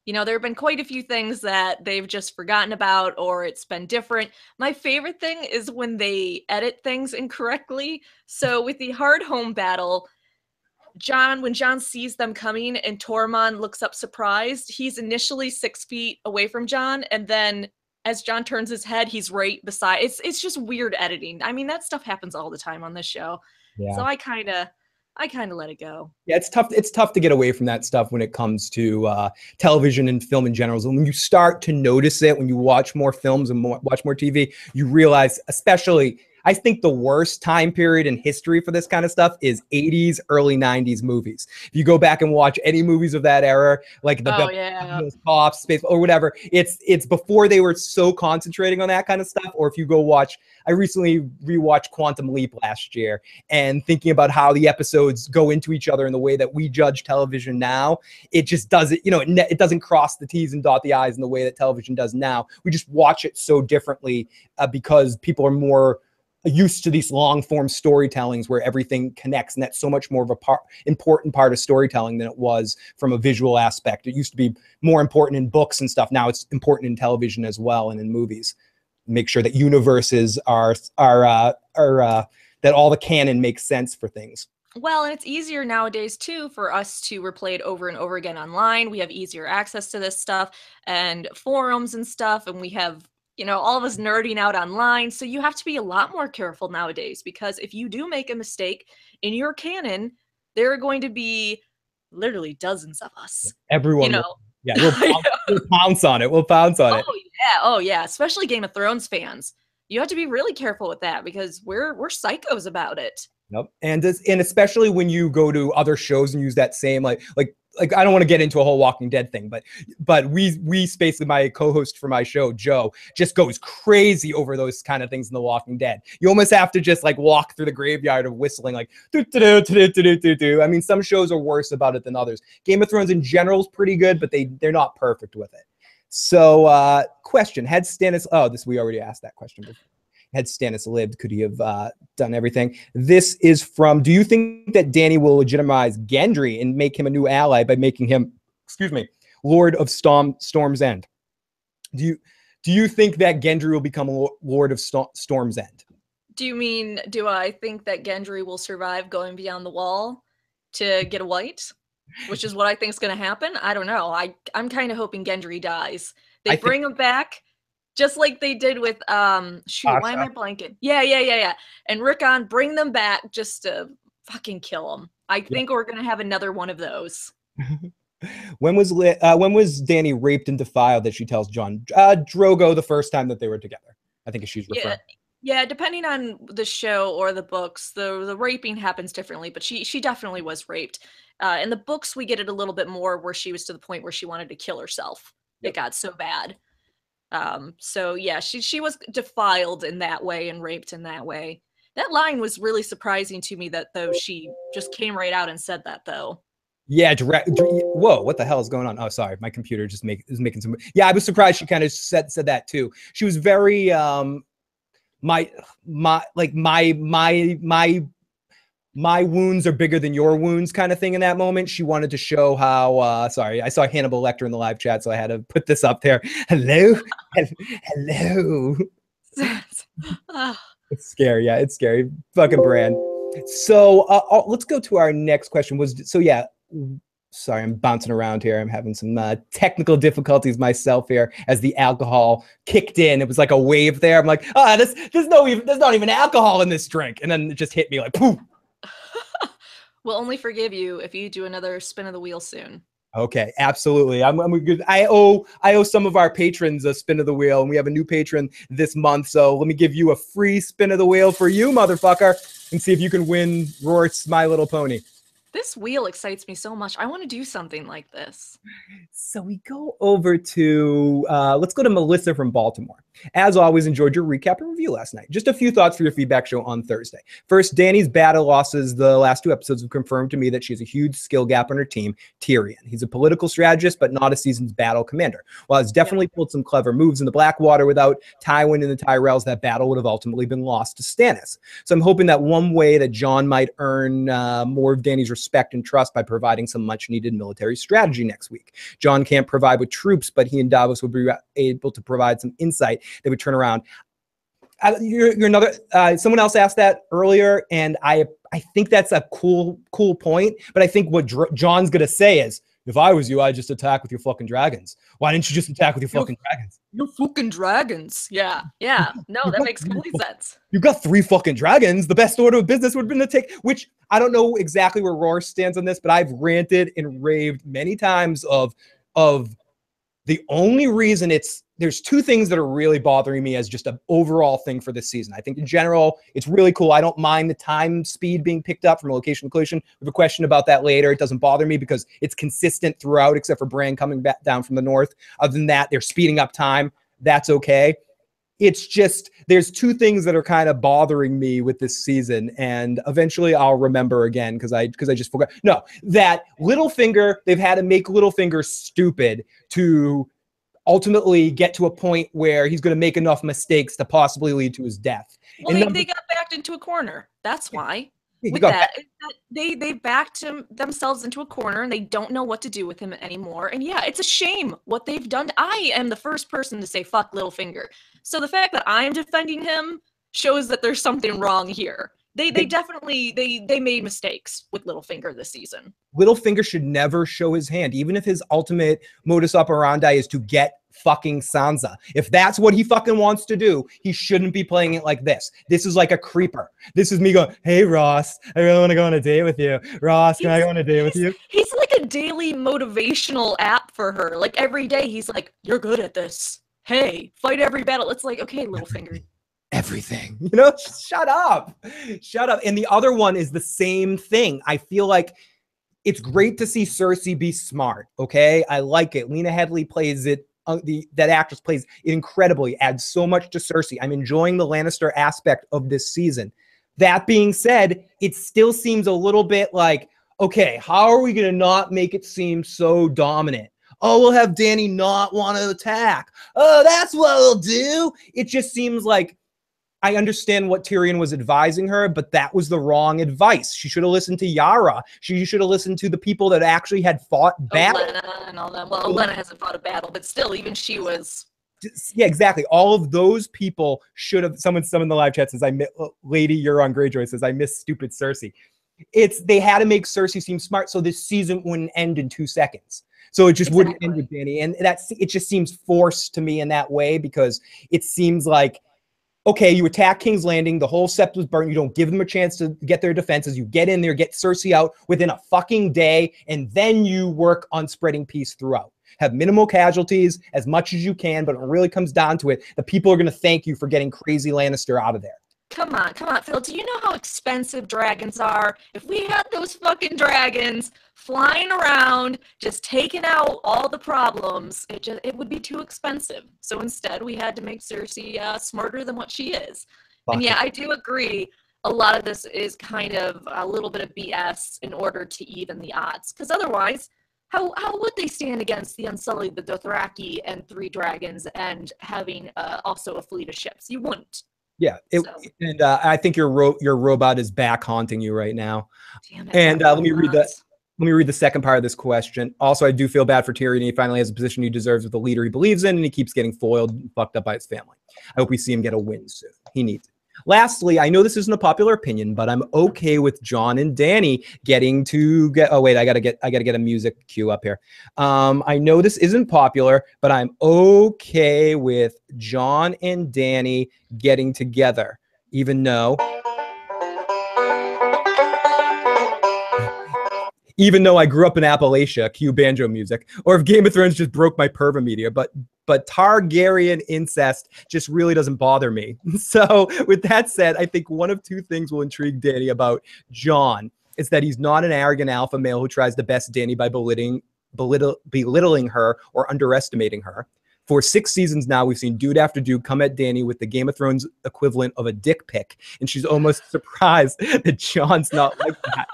There have been quite a few things that they've just forgotten about or it's been different. My favorite thing is when they edit things incorrectly. So with the hard home battle, when Jon sees them coming and Tormund looks up surprised, he's initially 6 feet away from Jon. And then as Jon turns his head, he's right beside. It's just weird editing. I mean, that stuff happens all the time on this show. Yeah. So I kind of let it go. Yeah, it's tough. It's tough to get away from that stuff when it comes to television and film in general. So when you start to notice it, when you watch more films and watch more TV, you realize, especially, I think the worst time period in history for this kind of stuff is 80s, early 90s movies. If you go back and watch any movies of that era, like the Cops, Space, or whatever, it's before they were so concentrating on that kind of stuff. Or if you go watch, I recently rewatched Quantum Leap last year, and thinking about how the episodes go into each other in the way that we judge television now, it just doesn't, it doesn't cross the T's and dot the I's in the way that television does now. We just watch it so differently because people are more used to these long form storytellings where everything connects, and that's so much more of a important part of storytelling than it was from a visual aspect. It used to be more important in books and stuff. Now it's important in television as well and in movies. Make sure that universes are that all the canon makes sense for things. Well, and it's easier nowadays too for us to replay it over and over again online. We have easier access to this stuff and forums and stuff, and we have all of us nerding out online. So you have to be a lot more careful nowadays, because if you do make a mistake in your canon, there are going to be literally dozens of us. Everyone, we'll pounce on it. We'll pounce on it. Oh yeah. Especially Game of Thrones fans. You have to be really careful with that because we're psychos about it. Yep. And especially when you go to other shows and use that same like I don't want to get into a whole Walking Dead thing, but we basically, my co-host for my show, Joe, just goes crazy over those kind of things in The Walking Dead. You almost have to just walk through the graveyard of whistling do. I mean, some shows are worse about it than others. Game of Thrones in general is pretty good, but they're not perfect with it. So question, had Stannis, we already asked that question before. Had Stannis lived, could he have done everything? This is from, do you think that Dany will legitimize Gendry and make him a new ally by making him, Lord of Storm's End? Do you think that Gendry will become a Lord of Storm's End? Do I think that Gendry will survive going beyond the wall to get a white? Which is what I think is going to happen? I don't know. I'm kind of hoping Gendry dies. They bring him back. Just like they did with, why am I blanking? Yeah. And Rickon, bring them back just to fucking kill them. I think we're going to have another one of those. When was Dany raped and defiled that she tells Jon? Drogo, the first time that they were together. I think she's referring. Yeah, depending on the show or the books, the raping happens differently, but she definitely was raped. In the books, we get it a little bit more where she was to the point where she wanted to kill herself. Yep. It got so bad. So yeah, she was defiled in that way and raped in that way. That line was really surprising to me that though she just came right out and said that though. Yeah, whoa, what the hell is going on? Oh, sorry, my computer just is making some. Yeah, I was surprised she kind of said that too. She was very my my wounds are bigger than your wounds kind of thing in that moment. She wanted to show how, sorry, I saw Hannibal Lecter in the live chat, so I had to put this up there. Hello. Hello. Ah, It's scary. Yeah, it's scary. Fucking brand. So let's go to our next question. Sorry, I'm bouncing around here. I'm having some technical difficulties myself here as the alcohol kicked in. It was like a wave there. I'm like, there's not even alcohol in this drink. And then it just hit me like, poof. we'll only forgive you if you do another spin of the wheel soon. Okay, absolutely. I'm good. I owe some of our patrons a spin of the wheel, and we have a new patron this month. So let me give you a free spin of the wheel for you, motherfucker, and see if you can win Rawrist's My Little Pony. This wheel excites me so much. I want to do something like this. So we go over to, let's go to Melissa from Baltimore. As always, enjoyed your recap and review last night. Just a few thoughts for your feedback show on Thursday. First, Dany's battle losses the last 2 episodes have confirmed to me that she has a huge skill gap on her team, Tyrion. He's a political strategist, but not a seasoned battle commander. While he's definitely pulled some clever moves in the Blackwater, without Tywin and the Tyrells, that battle would have ultimately been lost to Stannis. So I'm hoping that one way that Jon might earn more of Dany's respect and trust by providing some much-needed military strategy next week. Jon can't provide with troops, but he and Davos would be able to provide some insight that would turn around. You're another. Someone else asked that earlier, and I think that's a cool point. But I think what Jon's gonna say is, if I was you, I'd just attack with your fucking dragons. Why didn't you just attack with your fucking dragons? Your fucking dragons. Yeah. No, that makes complete sense. You got 3 fucking dragons. The best order of business would have been to take, which I don't know exactly where Rawrist stands on this, but I've ranted and raved many times of the only reason there's 2 things that are really bothering me as just an overall thing for this season. I think in general, it's really cool. I don't mind the time speed being picked up from location to location. We have a question about that later. It doesn't bother me because it's consistent throughout, except for Bran coming back down from the north. Other than that, they're speeding up time. That's okay. It's just, there's 2 things that are kind of bothering me with this season, and eventually I'll remember again because I just forgot. No, that Littlefinger, they've had to make Littlefinger stupid to ultimately get to a point where he's going to make enough mistakes to possibly lead to his death. Well, they got backed into a corner. That's why. They backed themselves into a corner, and they don't know what to do with him anymore. And yeah, it's a shame what they've done. I am the first person to say fuck Littlefinger. So the fact that I'm defending him shows that there's something wrong here. They definitely made mistakes with Littlefinger this season. Littlefinger should never show his hand, even if his ultimate modus operandi is to get fucking Sansa. If that's what he fucking wants to do, he shouldn't be playing it like this. This is like a creeper. This is me going, hey, Ross, I really want to go on a date with you. Ross, can I go on a date with you? He's like a daily motivational app for her. Like every day he's like, you're good at this. Hey, fight every battle. It's like, okay, Littlefinger. Everything, shut up. And the other one is the same thing. I feel like it's great to see Cersei be smart. Okay, I like it. Lena Headey plays it. That actress plays it incredibly, adds so much to Cersei. I'm enjoying the Lannister aspect of this season. That being said, it still seems a little bit like, okay, how are we going to not make it seem so dominant? Oh, we'll have Dany not want to attack. Oh, that's what we'll do. It just seems like, I understand what Tyrion was advising her, but that was the wrong advice. She should have listened to Yara. She should have listened to the people that actually had fought battle. Olenna and all that. Well, Olenna hasn't fought a battle, but still, even she was. Yeah, exactly. All of those people should have. Someone in the live chat says, Lady Euron Greyjoy says, I miss stupid Cersei. They had to make Cersei seem smart so this season wouldn't end in 2 seconds. So it just wouldn't end with Dany. And it just seems forced to me in that way, because it seems like, okay, you attack King's Landing, the whole sept was burnt, you don't give them a chance to get their defenses, you get in there, get Cersei out within a fucking day, and then you work on spreading peace throughout. Have minimal casualties as much as you can, but when it really comes down to it, the people are going to thank you for getting crazy Lannister out of there. Come on, Phil. Do you know how expensive dragons are? If we had those fucking dragons flying around, just taking out all the problems, it would be too expensive. So instead, we had to make Cersei smarter than what she is. And yeah, I do agree. A lot of this is kind of a little bit of BS in order to even the odds. Because otherwise, how would they stand against the Unsullied, the Dothraki, and 3 dragons, and having also a fleet of ships? You wouldn't. Yeah, So. and I think your robot is back haunting you right now. Damn it, And let me read that. robots. Let me read the second part of this question. Also, I do feel bad for Tyrion. He finally has a position he deserves with the leader he believes in, and he keeps getting foiled and fucked up by his family. I hope we see him get a win soon. He needs it. Lastly, I know this isn't a popular opinion, but I'm okay with Jon and Dany getting to get. Oh wait, I gotta get a music cue up here. I know this isn't popular, but I'm okay with Jon and Dany getting together, even though I grew up in Appalachia, cue banjo music, or if Game of Thrones just broke my perva media, but Targaryen incest just really doesn't bother me. So with that said, I think one of two things will intrigue Dany about Jon. It's that he's not an arrogant alpha male who tries to best Dany by belittling her or underestimating her. For 6 seasons now, we've seen dude after dude come at Dany with the Game of Thrones equivalent of a dick pic, and she's almost surprised that Jon's not like that.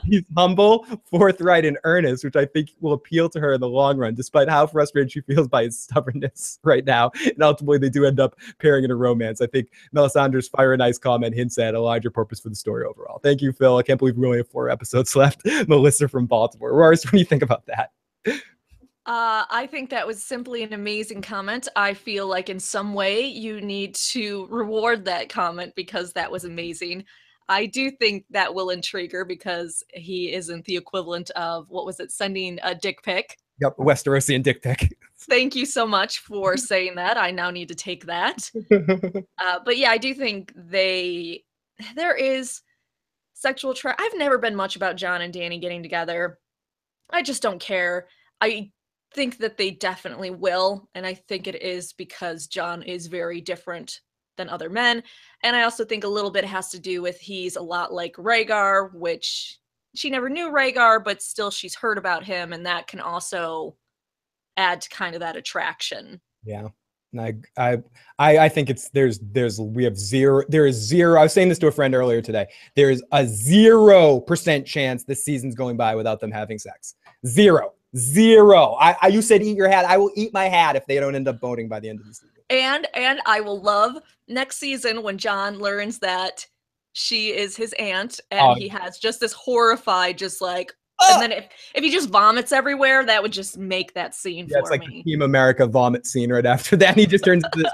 He's humble, forthright, and earnest, which I think will appeal to her in the long run, despite how frustrated she feels by his stubbornness right now. And ultimately, they do end up pairing in a romance. I think Melisandre's fire and ice comment hints at a larger purpose for the story overall. Thank you, Phil. I can't believe we only have 4 episodes left. Melissa from Baltimore. Rawrist, what do you think about that? I think that was simply an amazing comment. I feel like in some way you need to reward that comment because that was amazing. I do think that will intrigue her because he isn't the equivalent of, what was it, sending a dick pic? Yep, Westerosian dick pic. Thank you so much for saying that. I now need to take that. But yeah, I do think there is sexual I've never been much about Jon and Dany getting together. I just don't care. I think that they definitely will, and I think it is because Jon is very different than other men, and I also think a little bit has to do with he's a lot like Rhaegar, which she never knew Rhaegar, but still she's heard about him, and that can also add to kind of that attraction. Yeah. I think there is zero. I was saying this to a friend earlier today. There is a 0% chance this season's going by without them having sex. Zero. You said eat your hat. I will eat my hat if they don't end up boning by the end of the season. And I will love next season when Jon learns that she is his aunt and he has just this horrified, just like, and then if he just vomits everywhere, that would just make that scene for it's like me. The Team America vomit scene right after that. He just turns into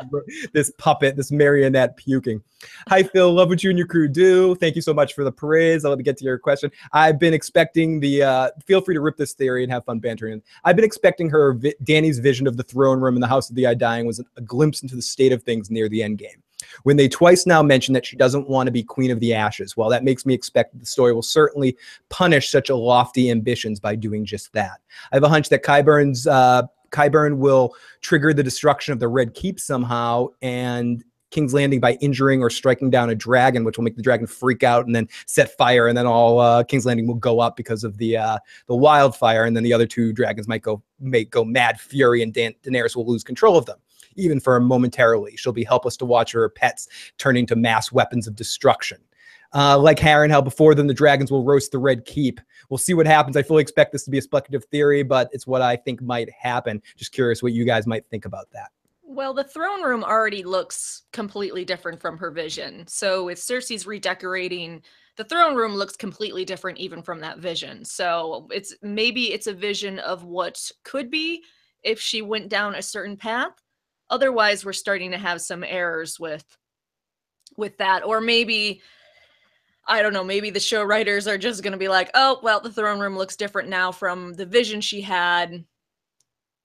this puppet, this marionette puking. Hi, Phil. Love what you and your crew do. Thank you so much for the praise. I'll let me get to your question. I've been expecting feel free to rip this theory and have fun bantering. I've been expecting Dany's vision of the throne room in the House of the Undying was a glimpse into the state of things near the end game. When they twice now mention that she doesn't want to be Queen of the Ashes, well, that makes me expect that the story will certainly punish such a lofty ambitions by doing just that. I have a hunch that Qyburn will trigger the destruction of the Red Keep somehow, and King's Landing by injuring or striking down a dragon, which will make the dragon freak out and then set fire, and then all King's Landing will go up because of the wildfire, and then the other 2 dragons might go mad fury, and Daenerys will lose control of them. Even for momentarily, she'll be helpless to watch her pets turn into mass weapons of destruction. Like Harrenhal, before them, the dragons will roast the Red Keep. We'll see what happens. I fully expect this to be a speculative theory, but it's what I think might happen. Just curious what you guys might think about that. Well, the throne room already looks completely different from her vision. So if Cersei's redecorating, the throne room looks completely different even from that vision. So maybe it's a vision of what could be if she went down a certain path. Otherwise, we're starting to have some errors with that. Or maybe, I don't know, maybe the show writers are just going to be like, oh, well, the throne room looks different now from the vision she had.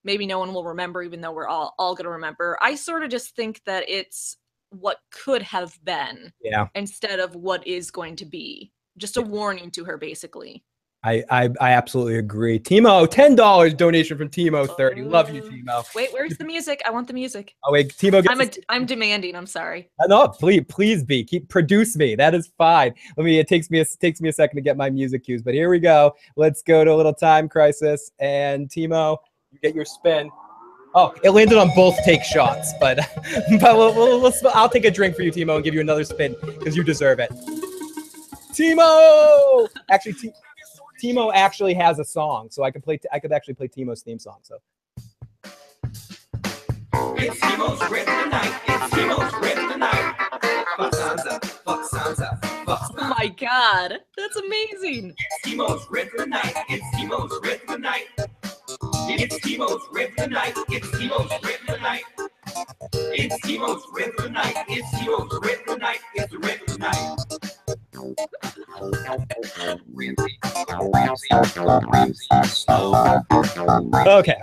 Maybe no one will remember, even though we're all going to remember. I sort of just think that it's what could have been instead of what is going to be. Just a warning to her, basically. I absolutely agree. Timo, $10 donation from Timo30. Love you, Timo. Wait, where's the music? I want the music. Oh wait, Timo. I'm demanding. I'm sorry. No, please be. Produce me. That is fine. It takes me a second to get my music cues, but here we go. Let's go to a little time crisis. And Timo, you get your spin. Oh, it landed on both take shots, but I'll take a drink for you, Timo, and give you another spin because you deserve it. Timo, actually. Timo actually has a song, so I could actually play Timo's theme song. So it's Timo's Rip Tonight. It's Timo's Rip Tonight. Fuck Sansa. Fuck Sansa. Fuck Oh Sansa. my god, that's amazing. It's Timo's Red for the Night. It's Timo's Red for the Night. It's Timo's Red for the Night. It's Timo's Red for the Night. It's Timo's Red for the Night. It's Timo's Red for the Night. It's the Red for the Night. Okay.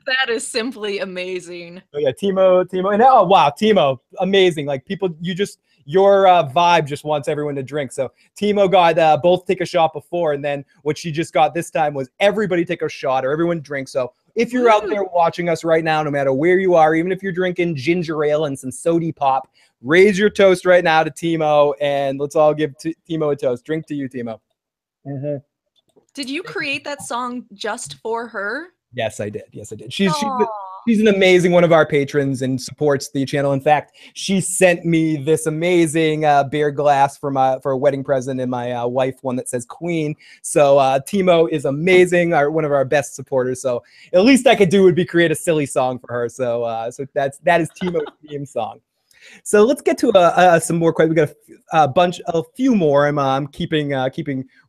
That is simply amazing. Oh yeah, Timo, and oh wow, Timo, amazing. Like people, your vibe just wants everyone to drink. So Timo got both take a shot before, and then what she just got this time was everybody take a shot or everyone drink. So if you're out there watching us right now, no matter where you are, even if you're drinking ginger ale and some sody pop, raise your toast right now to Timo, and let's all give Timo a toast. Drink to you, Timo. Did you create that song just for her? Yes, I did. She's an amazing one of our patrons and supports the channel. In fact, she sent me this amazing beer glass for a wedding present, and my wife one that says Queen. So Timo is amazing, one of our best supporters. So at least I could do would be create a silly song for her. So that is Timo's theme song. So let's get to some more questions. We got a few more. I'm keeping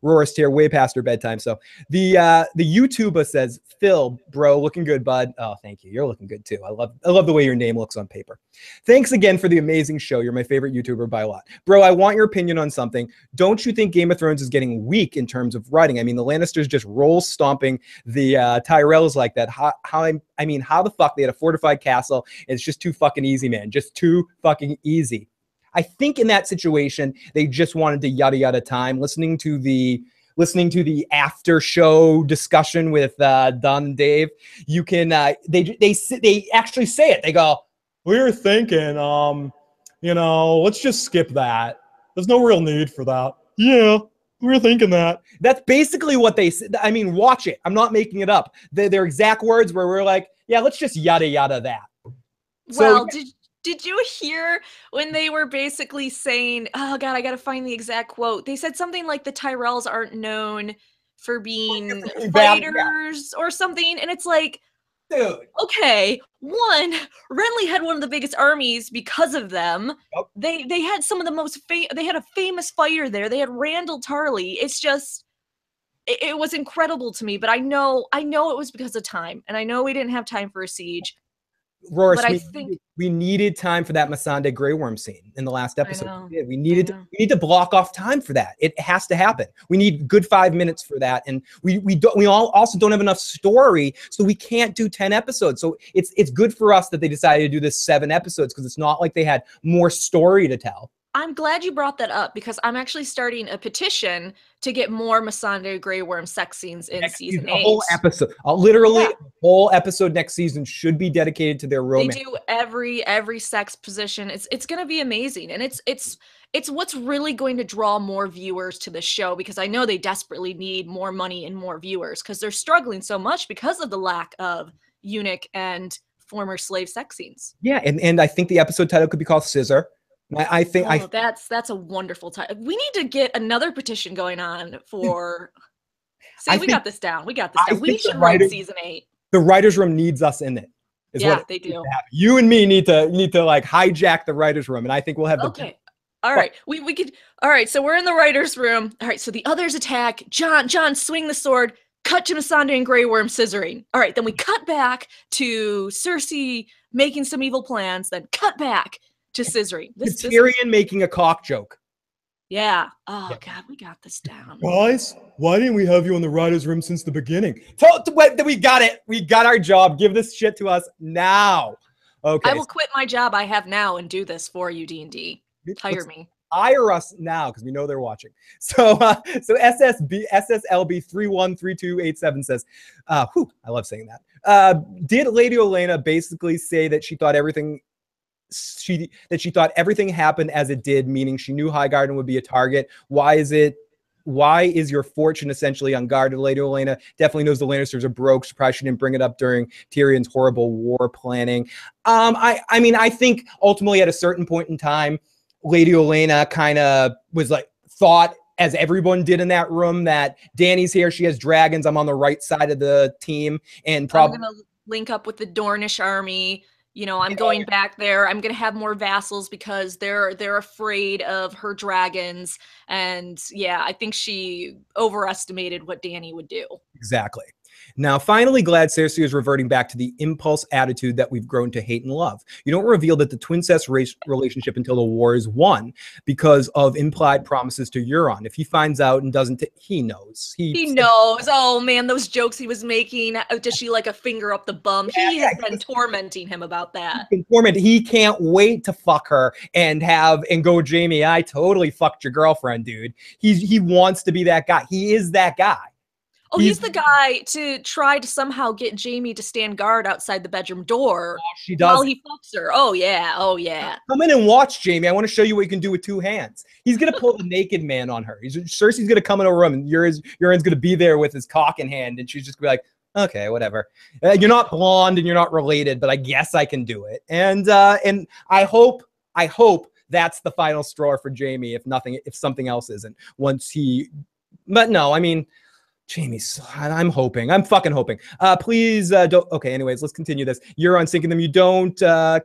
Rawrist here way past her bedtime. So the YouTuber says, Phil, bro, looking good, bud. Oh, thank you. You're looking good too. I love the way your name looks on paper. Thanks again for the amazing show. You're my favorite YouTuber by a lot, bro. I want your opinion on something. Don't you think Game of Thrones is getting weak in terms of writing? I mean, the Lannisters just roll stomping the Tyrells like that. How the fuck they had a fortified castle? And it's just too fucking easy, man. Just too fucking easy. I think in that situation, they just wanted to yada yada time. Listening to the after show discussion with Don and Dave, you can they actually say it. They go, "We were thinking, let's just skip that. There's no real need for that." Yeah, we were thinking that. That's basically what they said. I mean, watch it. I'm not making it up. Their exact words where we're like, "Yeah, let's just yada yada that." Well, did you hear when they were basically saying, oh God, I got to find the exact quote. They said something like the Tyrells aren't known for being fighters or something. And it's like, dude, okay, one, Renly had one of the biggest armies because of them. Yep. They had some of the most, they had a famous fighter there. They had Randall Tarley. It's just, it was incredible to me, but I know it was because of time. And I know we didn't have time for a siege. Rawrist, we needed time for that Missandei Grey Worm scene in the last episode. We need to block off time for that. It has to happen. We need good 5 minutes for that, and we also don't have enough story, so we can't do 10 episodes. So it's good for us that they decided to do this 7 episodes, because it's not like they had more story to tell. I'm glad you brought that up, because I'm actually starting a petition to get more Missandei Grey Worm sex scenes in season 8. A whole episode, literally a whole episode next season should be dedicated to their romance. They do every sex position. It's going to be amazing, and it's what's really going to draw more viewers to the show, because I know they desperately need more money and more viewers, because they're struggling so much because of the lack of eunuch and former slave sex scenes. Yeah, and I think the episode title could be called Scissor. I think that's a wonderful title. We need to get another petition going on for. See, we got this down. We got this down. We should write season 8. The writers' room needs us in it. Yeah, they do. You and me need to like hijack the writers' room, and I think we'll have. Okay. All right. We could. All right. So we're in the writers' room. All right. So the others attack. John, swing the sword. Cut to Missandei and Grey Worm scissoring. All right. Then we cut back to Cersei making some evil plans. Then cut back to scissoring. Tyrion making a cock joke. Yeah. Oh God, we got this down. Guys, why didn't we have you in the writers' room since the beginning? We got it. We got our job. Give this shit to us now. Okay. I will quit my job I have now and do this for you, D&D. Hire me. Hire us now, because we know they're watching. So SSLB 313287 says, I love saying that. Did Lady Olenna basically say that she thought everything happened as it did, meaning she knew Highgarden would be a target? Why is your fortune essentially unguarded? Lady Olenna definitely knows the Lannisters are broke. Surprised she didn't bring it up during Tyrion's horrible war planning. I mean, I think ultimately at a certain point in time, Lady Olenna kind of was like, thought, as everyone did in that room, that Dany's here, she has dragons, I'm on the right side of the team, and probably I'm gonna link up with the Dornish army. You know, I'm going back there. I'm going to have more vassals because they're afraid of her dragons. And yeah, I think she overestimated what Dany would do. Exactly. Now, finally, glad Cersei is reverting back to the impulse attitude that we've grown to hate and love. You don't reveal that the twincest race relationship until the war is won because of implied promises to Euron. If he finds out and doesn't, he knows. He knows. Oh man, those jokes he was making. Does she like a finger up the bum? He has been tormenting him about that. He can't wait to fuck her and go, Jaime, I totally fucked your girlfriend, dude. He wants to be that guy. He is that guy. Oh, he's the guy to try to somehow get Jaime to stand guard outside the bedroom door while he fucks her. Oh, yeah. Oh, yeah. Come in and watch, Jaime. I want to show you what you can do with 2 hands. He's going to pull the naked man on her. Cersei's going to come in a room, and Euron's going to be there with his cock in hand, and she's just going to be like, okay, whatever. You're not blonde and you're not related, but I guess I can do it. And I hope that's the final straw for Jaime, if something else isn't. But no, I mean, Jaime's, I'm fucking hoping. Please don't. Okay, anyways, let's continue this. You're on sinking them. You don't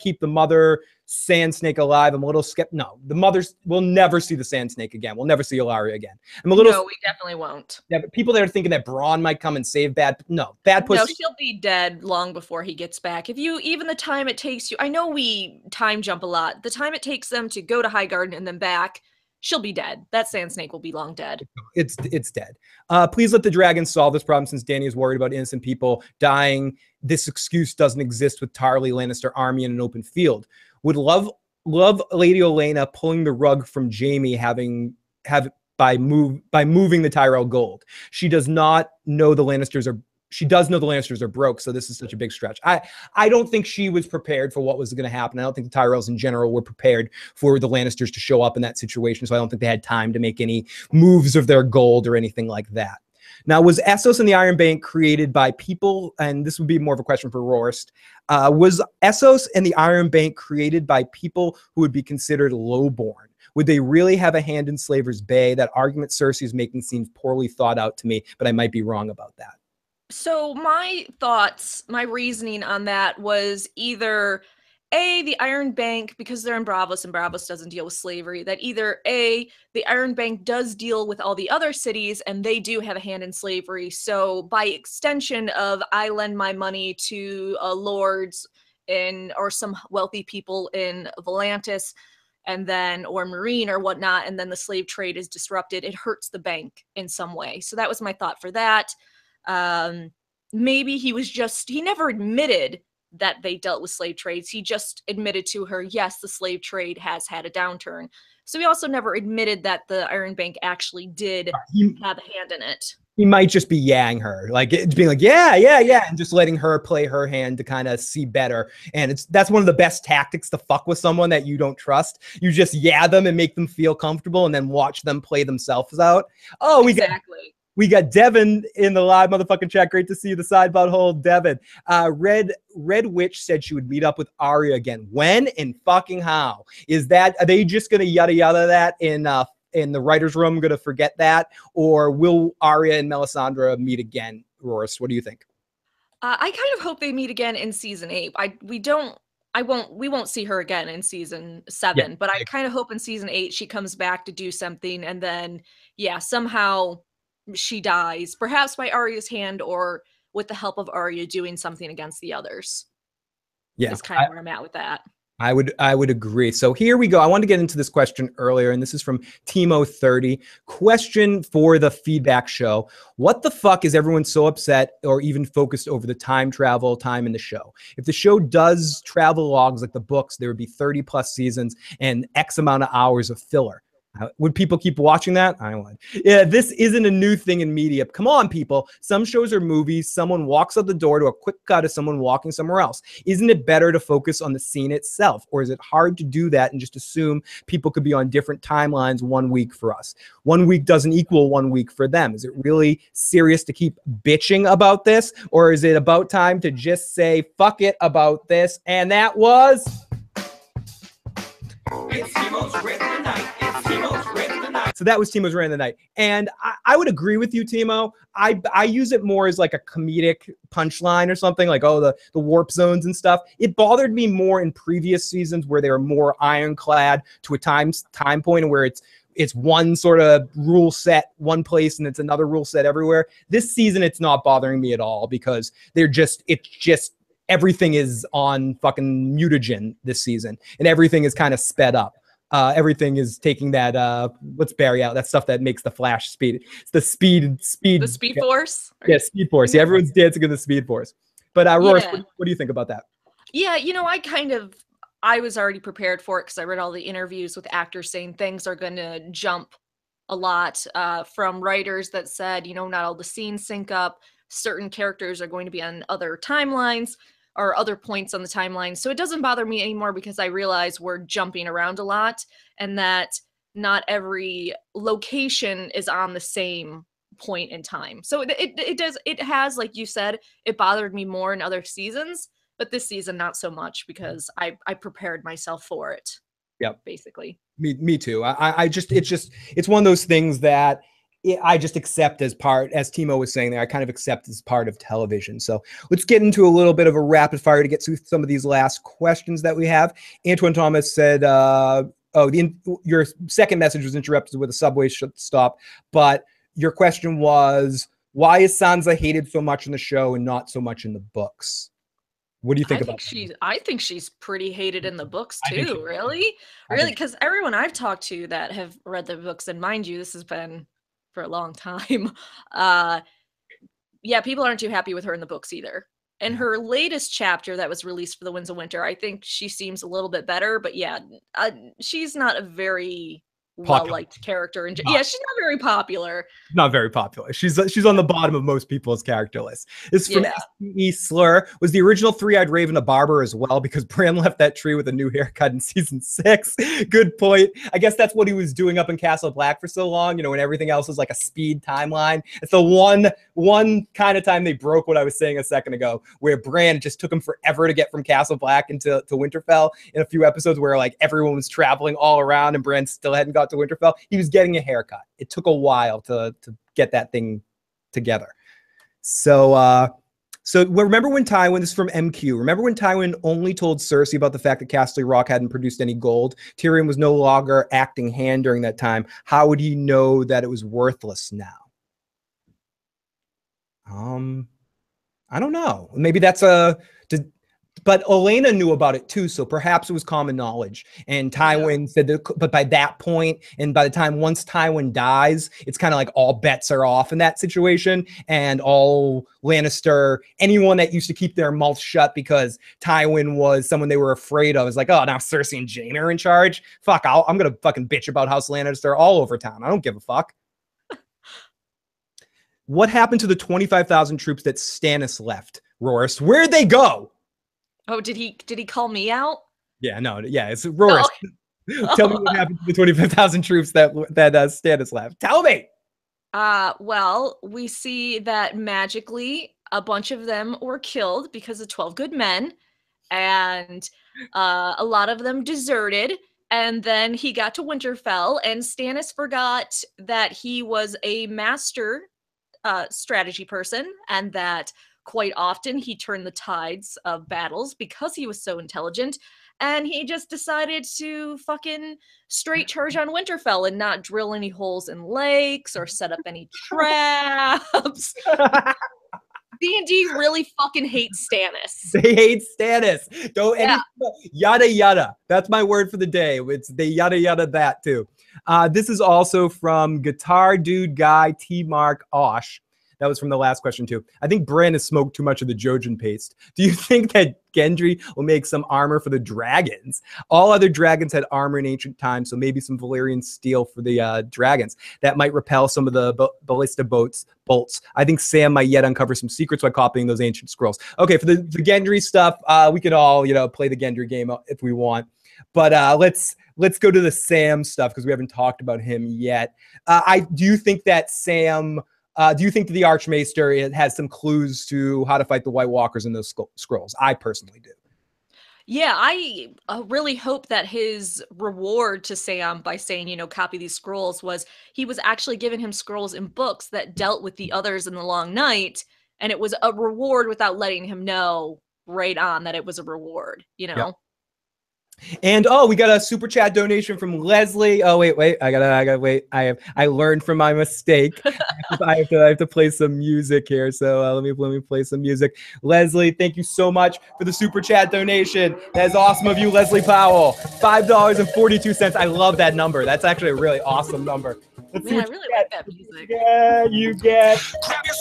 keep the mother sand snake alive. I'm a little skeptical. No, the mothers will never see the sand snake again. We'll never see Ilaria again. No, we definitely won't. Yeah, but people that are thinking that Bronn might come and save bad pussy. No, she'll be dead long before he gets back. Even the time it takes you, I know we time jump a lot. The time it takes them to go to Highgarden and then back, she'll be dead. That sand snake will be long dead. It's dead. Please let the dragons solve this problem since Dany is worried about innocent people dying. This excuse doesn't exist with Tarly Lannister army in an open field. Would love Lady Olenna pulling the rug from Jaime by moving the Tyrell gold. She does not know the Lannisters are. She does know the Lannisters are broke, so this is such a big stretch. I don't think she was prepared for what was going to happen. I don't think the Tyrells in general were prepared for the Lannisters to show up in that situation, so I don't think they had time to make any moves of their gold or anything like that. Now, was Essos and the Iron Bank created by people, and this would be more of a question for Rawrist, was Essos and the Iron Bank created by people who would be considered lowborn? Would they really have a hand in Slaver's Bay? That argument Cersei is making seems poorly thought out to me, but I might be wrong about that. So my reasoning on that was either A, the Iron Bank, because they're in Braavos and Braavos doesn't deal with slavery, that either A, the Iron Bank does deal with all the other cities and they do have a hand in slavery. So by extension of I lend my money to lords or some wealthy people in Volantis or Marine or whatnot, and then the slave trade is disrupted, it hurts the bank in some way. So that was my thought for that. Maybe he never admitted that they dealt with slave trades. He just admitted to her, yes, the slave trade has had a downturn. So he also never admitted that the Iron Bank actually did have a hand in it. He might just be yang her, like being like, yeah, and just letting her play her hand to kind of see better. And that's one of the best tactics to fuck with someone that you don't trust. You just them and make them feel comfortable and then watch them play themselves out. Oh, We got Devin in the live motherfucking chat. Great to see you, the side butthole, Devin. Red Witch said she would meet up with Arya again. When and fucking how? Are they just gonna yada yada that in the writer's room, gonna forget that? Or will Arya and Melisandre meet again? Rawrist, what do you think? I kind of hope they meet again in season 8. We won't see her again in season 7, but I kind of hope in season 8 she comes back to do something, and then somehow she dies, perhaps by Arya's hand or with the help of Arya doing something against the others. Yeah, that's kind of where I'm at with that. I would agree. So here we go. I wanted to get into this question earlier, and this is from Timo30. Question for the feedback show. What the fuck is everyone so upset or even focused over the time travel time in the show? If the show does travel logs like the books, there would be 30 plus seasons and X amount of hours of filler. Would people keep watching that? I would. Yeah, this isn't a new thing in media. Come on, people. Some shows are movies. Someone walks out the door to a quick cut of someone walking somewhere else. Isn't it better to focus on the scene itself? Or is it hard to do that and just assume people could be on different timelines 1 week for us? 1 week doesn't equal 1 week for them. Is it really serious to keep bitching about this? Or is it about time to just say, fuck it about this? And that was... It's Timo's Rip the Night. It's Timo's Rip the Night. So that was Timo's rant of the night. And I would agree with you, Timo. I use it more as like a comedic punchline or something, like, oh, the warp zones and stuff. It bothered me more in previous seasons where they were more ironclad to a time point where it's one sort of rule set one place and it's another rule set everywhere. This season, it's not bothering me at all because it's just everything is on fucking mutagen this season and everything is kind of sped up. Everything is taking that what's Barry out, that stuff that makes the Flash speed. It's the speed force. Yeah, speed force. Yeah, everyone's dancing in the speed force. But Rawrist, what do you think about that? Yeah, I was already prepared for it because I read all the interviews with actors saying things are going to jump a lot from writers that said, not all the scenes sync up. Certain characters are going to be on other timelines or other points on the timeline. So it doesn't bother me anymore because I realize we're jumping around a lot and that not every location is on the same point in time. So it has, like you said, it bothered me more in other seasons, but this season not so much because I prepared myself for it. Yep. Basically. Me too. It's one of those things that I just accept as Timo was saying there, I kind of accept as part of television. So let's get into a little bit of a rapid fire to get through some of these last questions that we have. Antoine Thomas said, your second message was interrupted with a subway stop, but your question was, why is Sansa hated so much in the show and not so much in the books? What do you think about that? I think she's pretty hated in the books too, really? Really, because everyone I've talked to that have read the books, and mind you, this has been for a long time. People aren't too happy with her in the books either. And her latest chapter that was released for The Winds of Winter, I think she seems a little bit better, but she's not a very well-liked character. She's not very popular. Not very popular. She's on the bottom of most people's character lists. This is from S.E. Slur. Was the original Three-Eyed Raven a barber as well? Because Bran left that tree with a new haircut in season 6. Good point. I guess that's what he was doing up in Castle Black for so long, when everything else was like a speed timeline. It's the one kind of time they broke what I was saying a second ago, where Bran just took him forever to get from Castle Black into Winterfell in a few episodes where like everyone was traveling all around and Bran still hadn't got to Winterfell. He was getting a haircut. It took a while to get that thing together. So remember when Tywin, this is from MQ, remember when Tywin only told Cersei about the fact that Casterly Rock hadn't produced any gold? Tyrion was no longer acting hand during that time. How would he know that it was worthless now? I don't know. Maybe that's but Olenna knew about it too, so perhaps it was common knowledge. And Tywin said that, but by that point, and by the time once Tywin dies, it's kind of like all bets are off in that situation. And all Lannister, anyone that used to keep their mouth shut because Tywin was someone they were afraid of, is like, oh, now Cersei and Jaime are in charge. Fuck, I'm gonna fucking bitch about House Lannister all over town. I don't give a fuck. What happened to the 25,000 troops that Stannis left, Rawrist? Where'd they go? Oh, did he call me out? Yeah, no, yeah, it's Rawrist. No. Tell me what happened to the 25,000 troops that Stannis left. Tell me. Well, we see that magically a bunch of them were killed because of 12 good men, and a lot of them deserted. And then he got to Winterfell, and Stannis forgot that he was a master strategy person, and that quite often he turned the tides of battles because he was so intelligent, and he just decided to fucking straight charge on Winterfell and not drill any holes in lakes or set up any traps. D&D really fucking hates Stannis. They hate Stannis. Yada yada. That's my word for the day. They yada yada that too. This is also from Guitar Dude Guy T Mark Osh. That was from the last question too. I think Bran has smoked too much of the Jojen paste. Do you think that Gendry will make some armor for the dragons? All other dragons had armor in ancient times, so maybe some Valyrian steel for the dragons. That might repel some of the ballista bolts. I think Sam might yet uncover some secrets by copying those ancient scrolls. Okay, for the Gendry stuff, we can all play the Gendry game if we want. But let's go to the Sam stuff because we haven't talked about him yet. Do you think that Sam... do you think that the Archmaester has some clues to how to fight the White Walkers in those scrolls? I personally do. Yeah, I really hope that his reward to Sam by saying, you know, copy these scrolls was he was actually giving him scrolls and books that dealt with the others in the long night. And it was a reward without letting him know right on that it was a reward, you know? Yep. And oh, we got a super chat donation from Leslie. Oh wait, I gotta wait. I learned from my mistake. I have to play some music here. So let me play some music. Leslie, thank you so much for the super chat donation. That is awesome of you, Leslie Powell. $5.42. I love that number. That's actually a really awesome number. Let's see Man, what I really you like get. that music. Yeah, you get.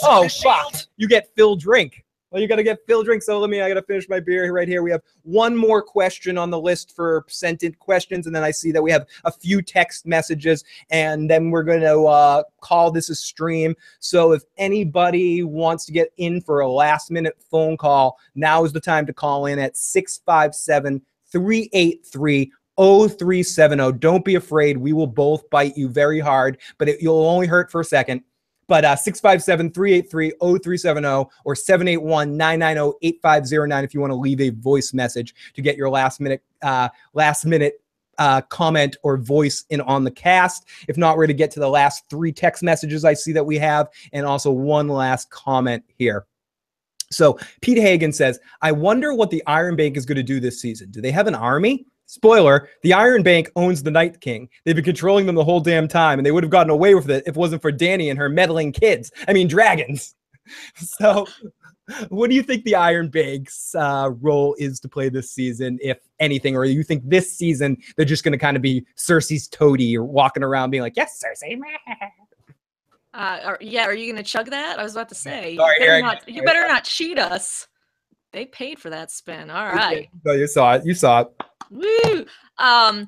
Oh fuck! You get Phil Drink. Well, you got to get Phil Drink. So I got to finish my beer right here. We have one more question on the list for sent in questions. And then I see that we have a few text messages. And then we're going to call this a stream. So if anybody wants to get in for a last minute phone call, now is the time to call in at 657-383-0370. Don't be afraid. We will both bite you very hard, but you'll only hurt for a second. But 657-383-0370 or 781-990-8509 if you want to leave a voice message to get your last minute comment or voice in on the cast. If not, we're going to get to the last 3 text messages I see that we have, and also one last comment here. So Pete Hagen says, I wonder what the Iron Bank is going to do this season. Do they have an army? Spoiler, the Iron Bank owns the Night King. They've been controlling them the whole damn time, and they would have gotten away with it if it wasn't for Dany and her meddling kids. I mean, dragons. So what do you think the Iron Bank's role is to play this season, if anything? Or do you think this season they're just going to kind of be Cersei's toady or walking around being like, yes, Cersei. Are you going to chug that? I was about to say. Sorry, you better not cheat us. They paid for that spin. All right. No, you saw it. You saw it. Woo! I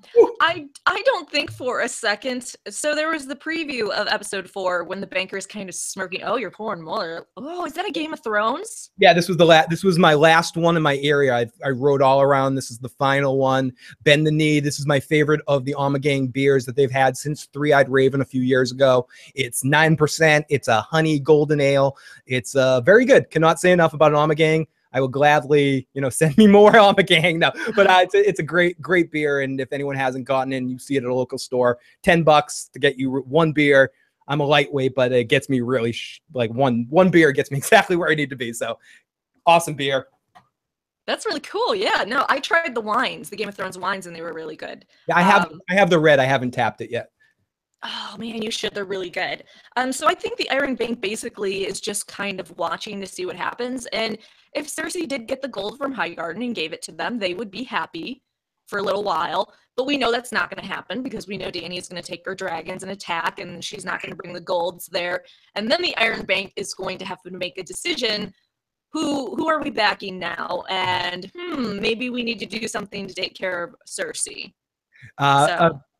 don't think for a second. So there was the preview of episode 4 when the banker is kind of smirking. Oh, you're pouring more. Oh, is that a Game of Thrones? Yeah, this was this was my last one in my area. I wrote all around. This is the final one. Bend the Knee. This is my favorite of the Ommegang beers that they've had since Three-Eyed Raven a few years ago. It's 9%. It's a honey golden ale. It's very good. Cannot say enough about an Ommegang. I will gladly, send me more Ommegang. No, but it's a great beer. And if anyone hasn't gotten in, you see it at a local store, $10 to get you one beer. I'm a lightweight, but it gets me really one beer gets me exactly where I need to be. So awesome beer. That's really cool. Yeah, no, I tried the wines, the Game of Thrones wines, and they were really good. Yeah, I have the red. I haven't tapped it yet. Oh man, you should. They're really good. So I think the Iron Bank basically is just kind of watching to see what happens. And if Cersei did get the gold from Highgarden and gave it to them, they would be happy for a little while. But we know that's not going to happen because we know Dany is going to take her dragons and attack, and she's not going to bring the golds there. And then the Iron Bank is going to have to make a decision. Who are we backing now? And maybe we need to do something to take care of Cersei.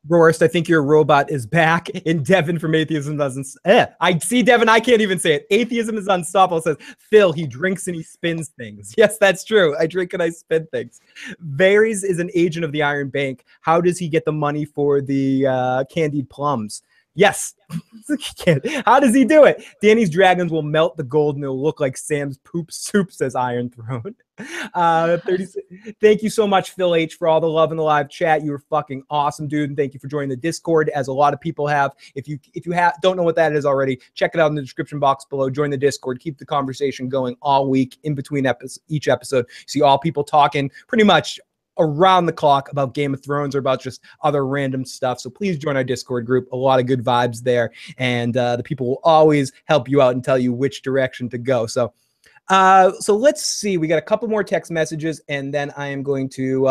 Rawrist, I think your robot is back. And Devin from Atheism doesn't. I see Devin. I can't even say it. Atheism is unstoppable. Says Phil. He drinks and he spins things. Yes, that's true. I drink and I spin things. Varys is an agent of the Iron Bank. How does he get the money for the candied plums? Yes. How does he do it? Dany's dragons will melt the gold and it'll look like Sam's poop soup, says Iron Throne. 36. Thank you so much, Phil H, for all the love in the live chat. You were fucking awesome, dude. And thank you for joining the Discord, as a lot of people have. If you don't know what that is already, check it out in the description box below. Join the Discord. Keep the conversation going all week in between each episode. See all people talking pretty much around the clock about Game of Thrones or about just other random stuff. So please join our Discord group. A lot of good vibes there. And the people will always help you out and tell you which direction to go. So let's see. We got a couple more text messages, and then I am going to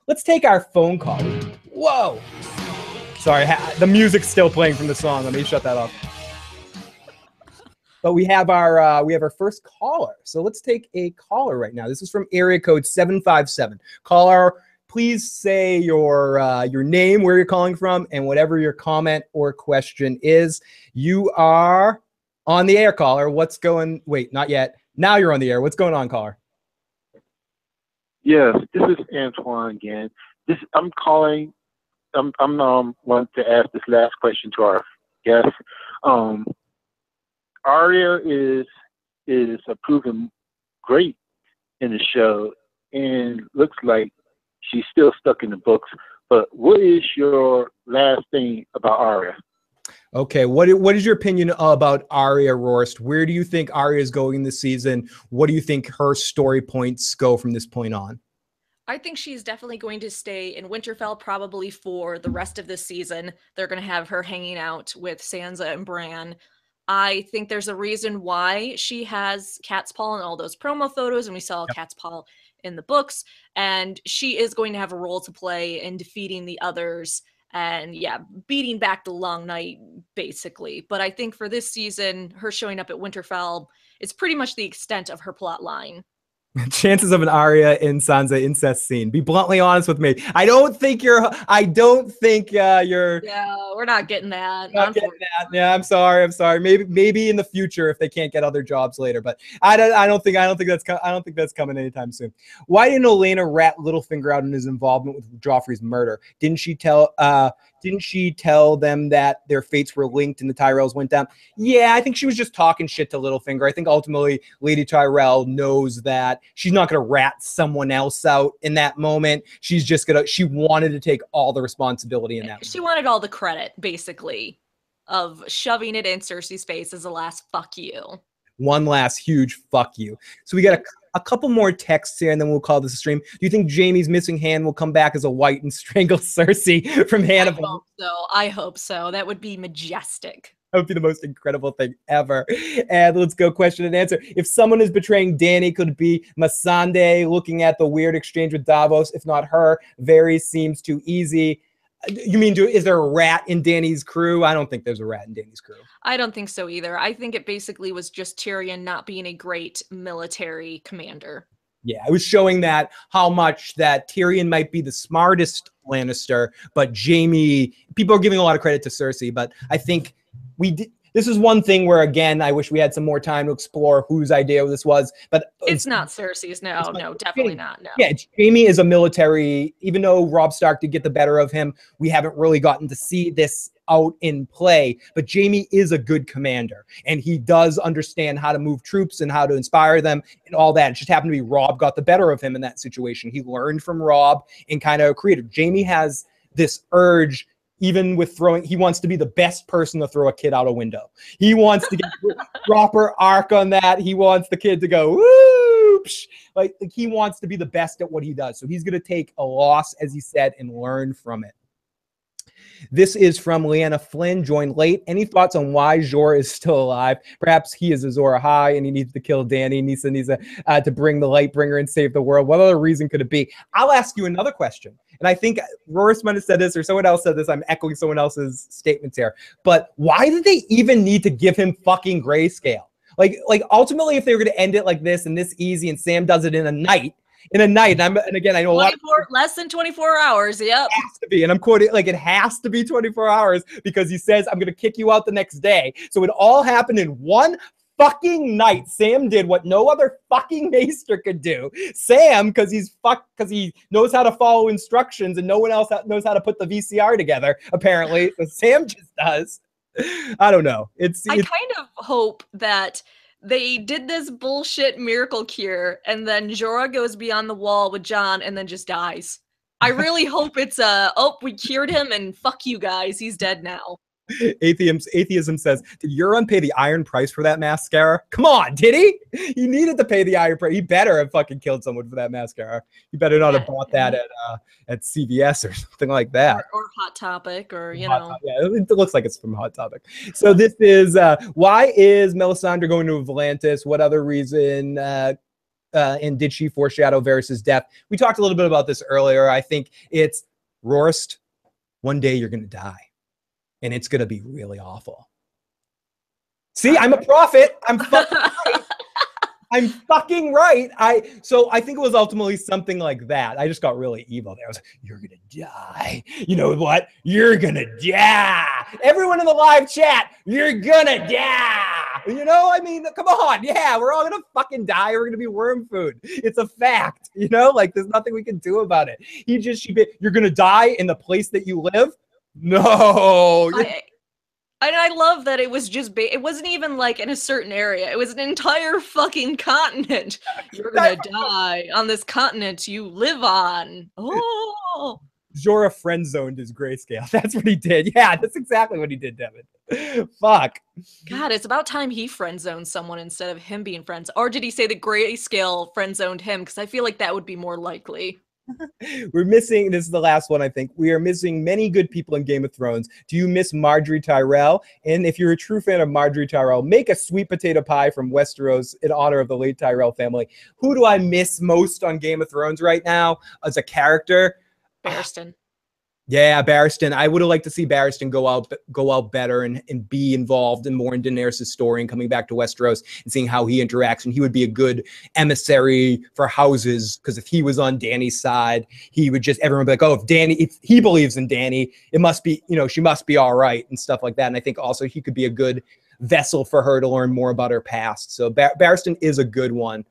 let's take our phone call. Whoa. Sorry, the music's still playing from the song. Let me shut that off. But we have our first caller. So let's take a caller right now. This is from area code 757. Caller, please say your name, where you're calling from, and whatever your comment or question is. You are on the air, caller. Wait, not yet. Now you're on the air. What's going on, caller? Yes, this is Antoine again. I'm calling. I'm wanting to ask this last question to our guest. Arya is proven great in the show, and looks like she's still stuck in the books. But what is your last thing about Arya? Okay, what is your opinion about Arya Rawrist? Where do you think Arya is going this season? What do you think her story points go from this point on? I think she's definitely going to stay in Winterfell probably for the rest of this season. They're going to have her hanging out with Sansa and Bran. I think there's a reason why she has cat's paw in all those promo photos, and we saw cat's paw in the books. And she is going to have a role to play in defeating the others and, yeah, beating back the Long Night, basically. But I think for this season, her showing up at Winterfell is pretty much the extent of her plot line. Chances of an Arya and Sansa incest scene. Be bluntly honest with me. I don't think you're. Yeah, we're not getting that. Not getting that. Yeah, I'm sorry. Maybe in the future if they can't get other jobs later. But I don't think that's coming anytime soon. Why didn't Olenna rat Littlefinger out in his involvement with Joffrey's murder? Didn't she tell them that their fates were linked and the Tyrells went down? Yeah, I think she was just talking shit to Littlefinger. I think ultimately Lady Tyrell knows that she's not going to rat someone else out in that moment. She wanted to take all the responsibility in that. She wanted all the credit, basically, of shoving it in Cersei's face as a last fuck you. One last huge fuck you. So we got a couple more texts here, and then we'll call this a stream. Do you think Jaime's missing hand will come back as a white and strangle Cersei from Hannibal? I hope so. That would be majestic. That would be the most incredible thing ever. And let's go question and answer. If someone is betraying Dany, could it be Missandei looking at the weird exchange with Davos? If not her, Varys seems too easy. You mean, is there a rat in Dany's crew? I don't think there's a rat in Dany's crew. I don't think so either. I think it basically was just Tyrion not being a great military commander. Yeah, it was showing that how much that Tyrion might be the smartest Lannister, but Jaime, people are giving a lot of credit to Cersei, but I think this is one thing where, again, I wish we had some more time to explore whose idea this was, but it's not Cersei's. No, definitely not. No. Yeah, Jaime is a military, even though Robb Stark did get the better of him, we haven't really gotten to see this out in play, but Jaime is a good commander and he does understand how to move troops and how to inspire them and all that. It just happened to be Robb got the better of him in that situation. He learned from Robb and kind of created. Jaime has this urge. Even with throwing, he wants to be the best person to throw a kid out a window. He wants to get proper arc on that. He wants the kid to go, whoosh. Like he wants to be the best at what he does. So he's going to take a loss, as he said, and learn from it. This is from Leanna Flynn, joined late. Any thoughts on why Jorah is still alive? Perhaps he is Azor Ahai and he needs to kill Dany. Needs to bring the Lightbringer and save the world. What other reason could it be? I'll ask you another question. And I think Rawrist might have said this or someone else said this. I'm echoing someone else's statements here. But why did they even need to give him fucking grayscale? Like ultimately, if they were going to end it like this and this easy and Sam does it in a night, and again, I know less than 24 hours. Yep. It has to be. And I'm quoting, it has to be 24 hours because he says, I'm going to kick you out the next day. So it all happened in one fucking night. Sam did what no other fucking maester could do. Sam, because he knows how to follow instructions and no one else knows how to put the VCR together, apparently. So Sam just does. I don't know. I kind of hope that they did this bullshit miracle cure and then Jorah goes beyond the wall with Jon and then just dies. I really hope it's we cured him and fuck you guys. He's dead now. Atheism says, did Euron pay the iron price for that mascara? Come on, did he? He needed to pay the iron price. He better have fucking killed someone for that mascara. He better not have bought that at CVS or something like that. Or Hot Topic or, Yeah, it looks like it's from Hot Topic. So this is, why is Melisandre going to Volantis? What other reason? And did she foreshadow Varys' death? We talked a little bit about this earlier. I think it's Rawrist. One day you're going to die. And it's going to be really awful. See, I'm a prophet. I'm fucking right. I'm fucking right. So I think it was ultimately something like that. I just got really evil there. I was like, you're going to die. You know what? You're going to die. Everyone in the live chat, you're going to die. You know, I mean, come on. Yeah, we're all going to fucking die. We're going to be worm food. It's a fact. You know, there's nothing we can do about it. You're going to die in the place that you live. No. And I love that it was just it wasn't even like in a certain area. It was an entire fucking continent. You're gonna die on this continent you live on. Oh. Jorah friend zoned his grayscale. That's what he did. Yeah, that's exactly what he did, Devin. Fuck. God, it's about time he friend zoned someone instead of him being friends. Or did he say the grayscale friend zoned him? Because I feel like that would be more likely. We're missing, this is the last one, I think. We are missing many good people in Game of Thrones. Do you miss Marjorie Tyrell? And if you're a true fan of Marjorie Tyrell, make a sweet potato pie from Westeros in honor of the late Tyrell family. Who do I miss most on Game of Thrones right now as a character? Barristan. Yeah, Barristan. I would have liked to see Barristan go out better and be involved in more in Daenerys' story and coming back to Westeros and seeing how he interacts. And he would be a good emissary for houses, because if he was on Dany's side, he would just, everyone would be like, oh, if he believes in Dany, it must be, she must be all right and stuff like that. And I think also he could be a good vessel for her to learn more about her past. So Barristan is a good one.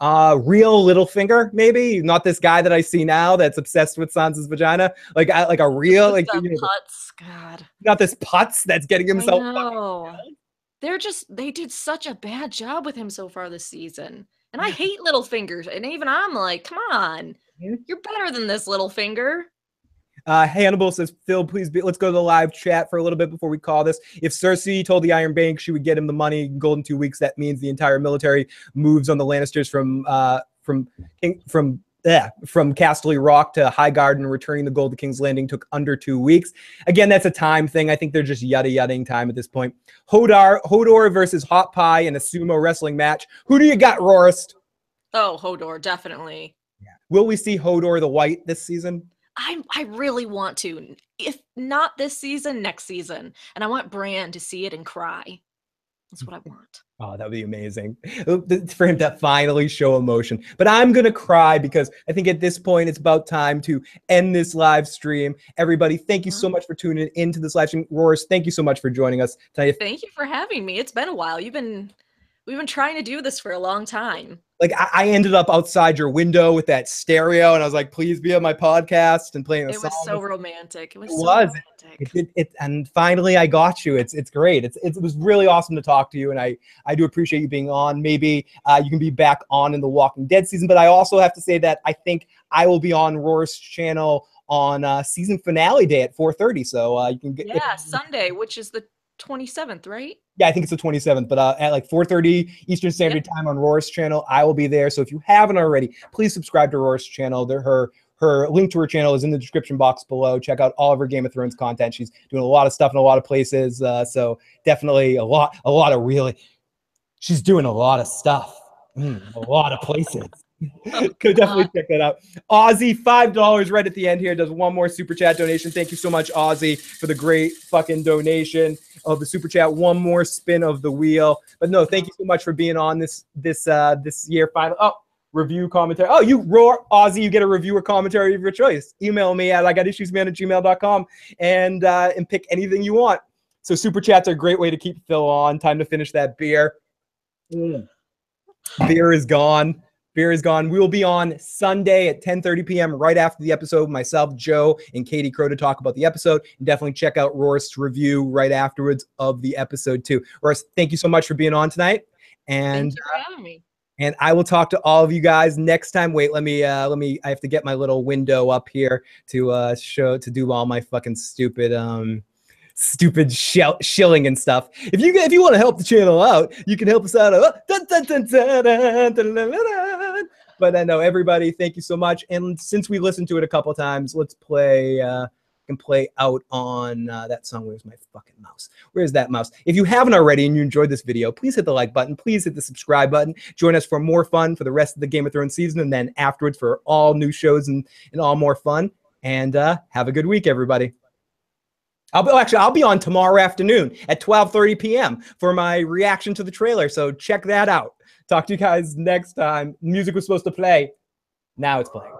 Real Littlefinger, maybe not this guy that I see now that's obsessed with Sansa's vagina, like a real, like putz, God, not this putz that's getting himself. They did such a bad job with him so far this season, and I hate Littlefinger, and even I'm like, come on, you're better than this Littlefinger. Hannibal says, Phil, please let's go to the live chat for a little bit before we call this. If Cersei told the Iron Bank she would get him the money in golden 2 weeks, that means the entire military moves on the Lannisters from Castle Rock to Highgarden, and returning the gold to King's Landing took under 2 weeks. Again, that's a time thing. I think they're just yada-yadaing time at this point. Hodor versus Hot Pie in a sumo wrestling match. Who do you got, Rawrist? Oh, Hodor, definitely. Yeah. Will we see Hodor the White this season? I really want to. If not this season, next season. And I want Bran to see it and cry. That's what I want. Oh, that would be amazing for him to finally show emotion. But I'm going to cry because I think at this point, it's about time to end this live stream. Everybody, thank you so much for tuning into this live stream. Roars, thank you so much for joining us tonight. Thank you for having me. It's been a while. We've been trying to do this for a long time. Like I ended up outside your window with that stereo, and I was like, "Please be on my podcast and playing a song." It was so romantic. It was so romantic. And finally, I got you. It's great. It was really awesome to talk to you, and I do appreciate you being on. Maybe you can be back on in the Walking Dead season, but I also have to say that I think I will be on Roar's channel on season finale day at 4:30. So you can get Sunday, which is the 27th, right? Yeah, I think it's the 27th, but at like 4:30 Eastern Standard Time on Roar's channel, I will be there. So if you haven't already, please subscribe to Roar's channel. Her link to her channel is in the description box below. Check out all of her Game of Thrones content. She's doing a lot of stuff in a lot of places. So definitely a lot of really, she's doing a lot of stuff, a lot of places. Could definitely check that out. Ozzy, $5 right at the end here, does one more super chat donation. Thank you so much, Ozzy, for the great fucking donation of the super chat. One more spin of the wheel. But no, thank you so much for being on this year final. Oh, review commentary. Oh, you roar, Ozzy, you get a review or commentary of your choice. Email me at igotissuesman@gmail.com and pick anything you want. So super chats are a great way to keep Phil on. Time to finish that beer. Beer is gone. Beer is gone. We will be on Sunday at 10:30 p.m. right after the episode. Myself, Joe, and Katie Crow to talk about the episode. And definitely check out Roar's review right afterwards of the episode too. Roar, thank you so much for being on tonight. And thank you for having me. And I will talk to all of you guys next time. Wait, let me. I have to get my little window up here to do all my fucking stupid shilling and stuff. If you want to help the channel out, you can help us out. But I know everybody, thank you so much. And since we listened to it a couple times, let's play. Can play out on that song. Where's my fucking mouse? Where's that mouse? If you haven't already and you enjoyed this video, please hit the like button. Please hit the subscribe button. Join us for more fun for the rest of the Game of Thrones season, and then afterwards for all new shows and all more fun. And have a good week, everybody. I'll be on tomorrow afternoon at 12:30 p.m. for my reaction to the trailer. So check that out. Talk to you guys next time. Music was supposed to play. Now it's playing.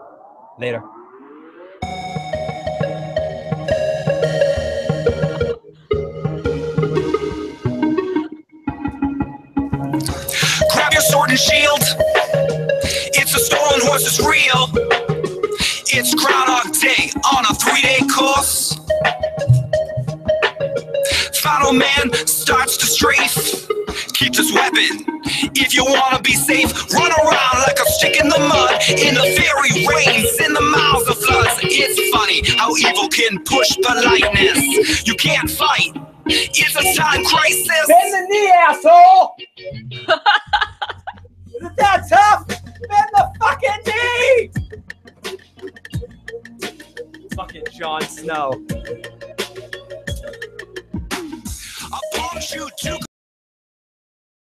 Later. Grab your sword and shield. It's a stolen horse, it's real. It's Groundhog Day on a 3-day course. final man starts to strafe. Keeps his weapon. If you wanna be safe, run around like a stick in the mud. In the fairy rains, in the mouths of floods. It's funny how evil can push politeness. You can't fight. It's a time crisis. Bend the knee, asshole! Isn't that tough? Bend the fucking knee! Fucking Jon Snow. I want you to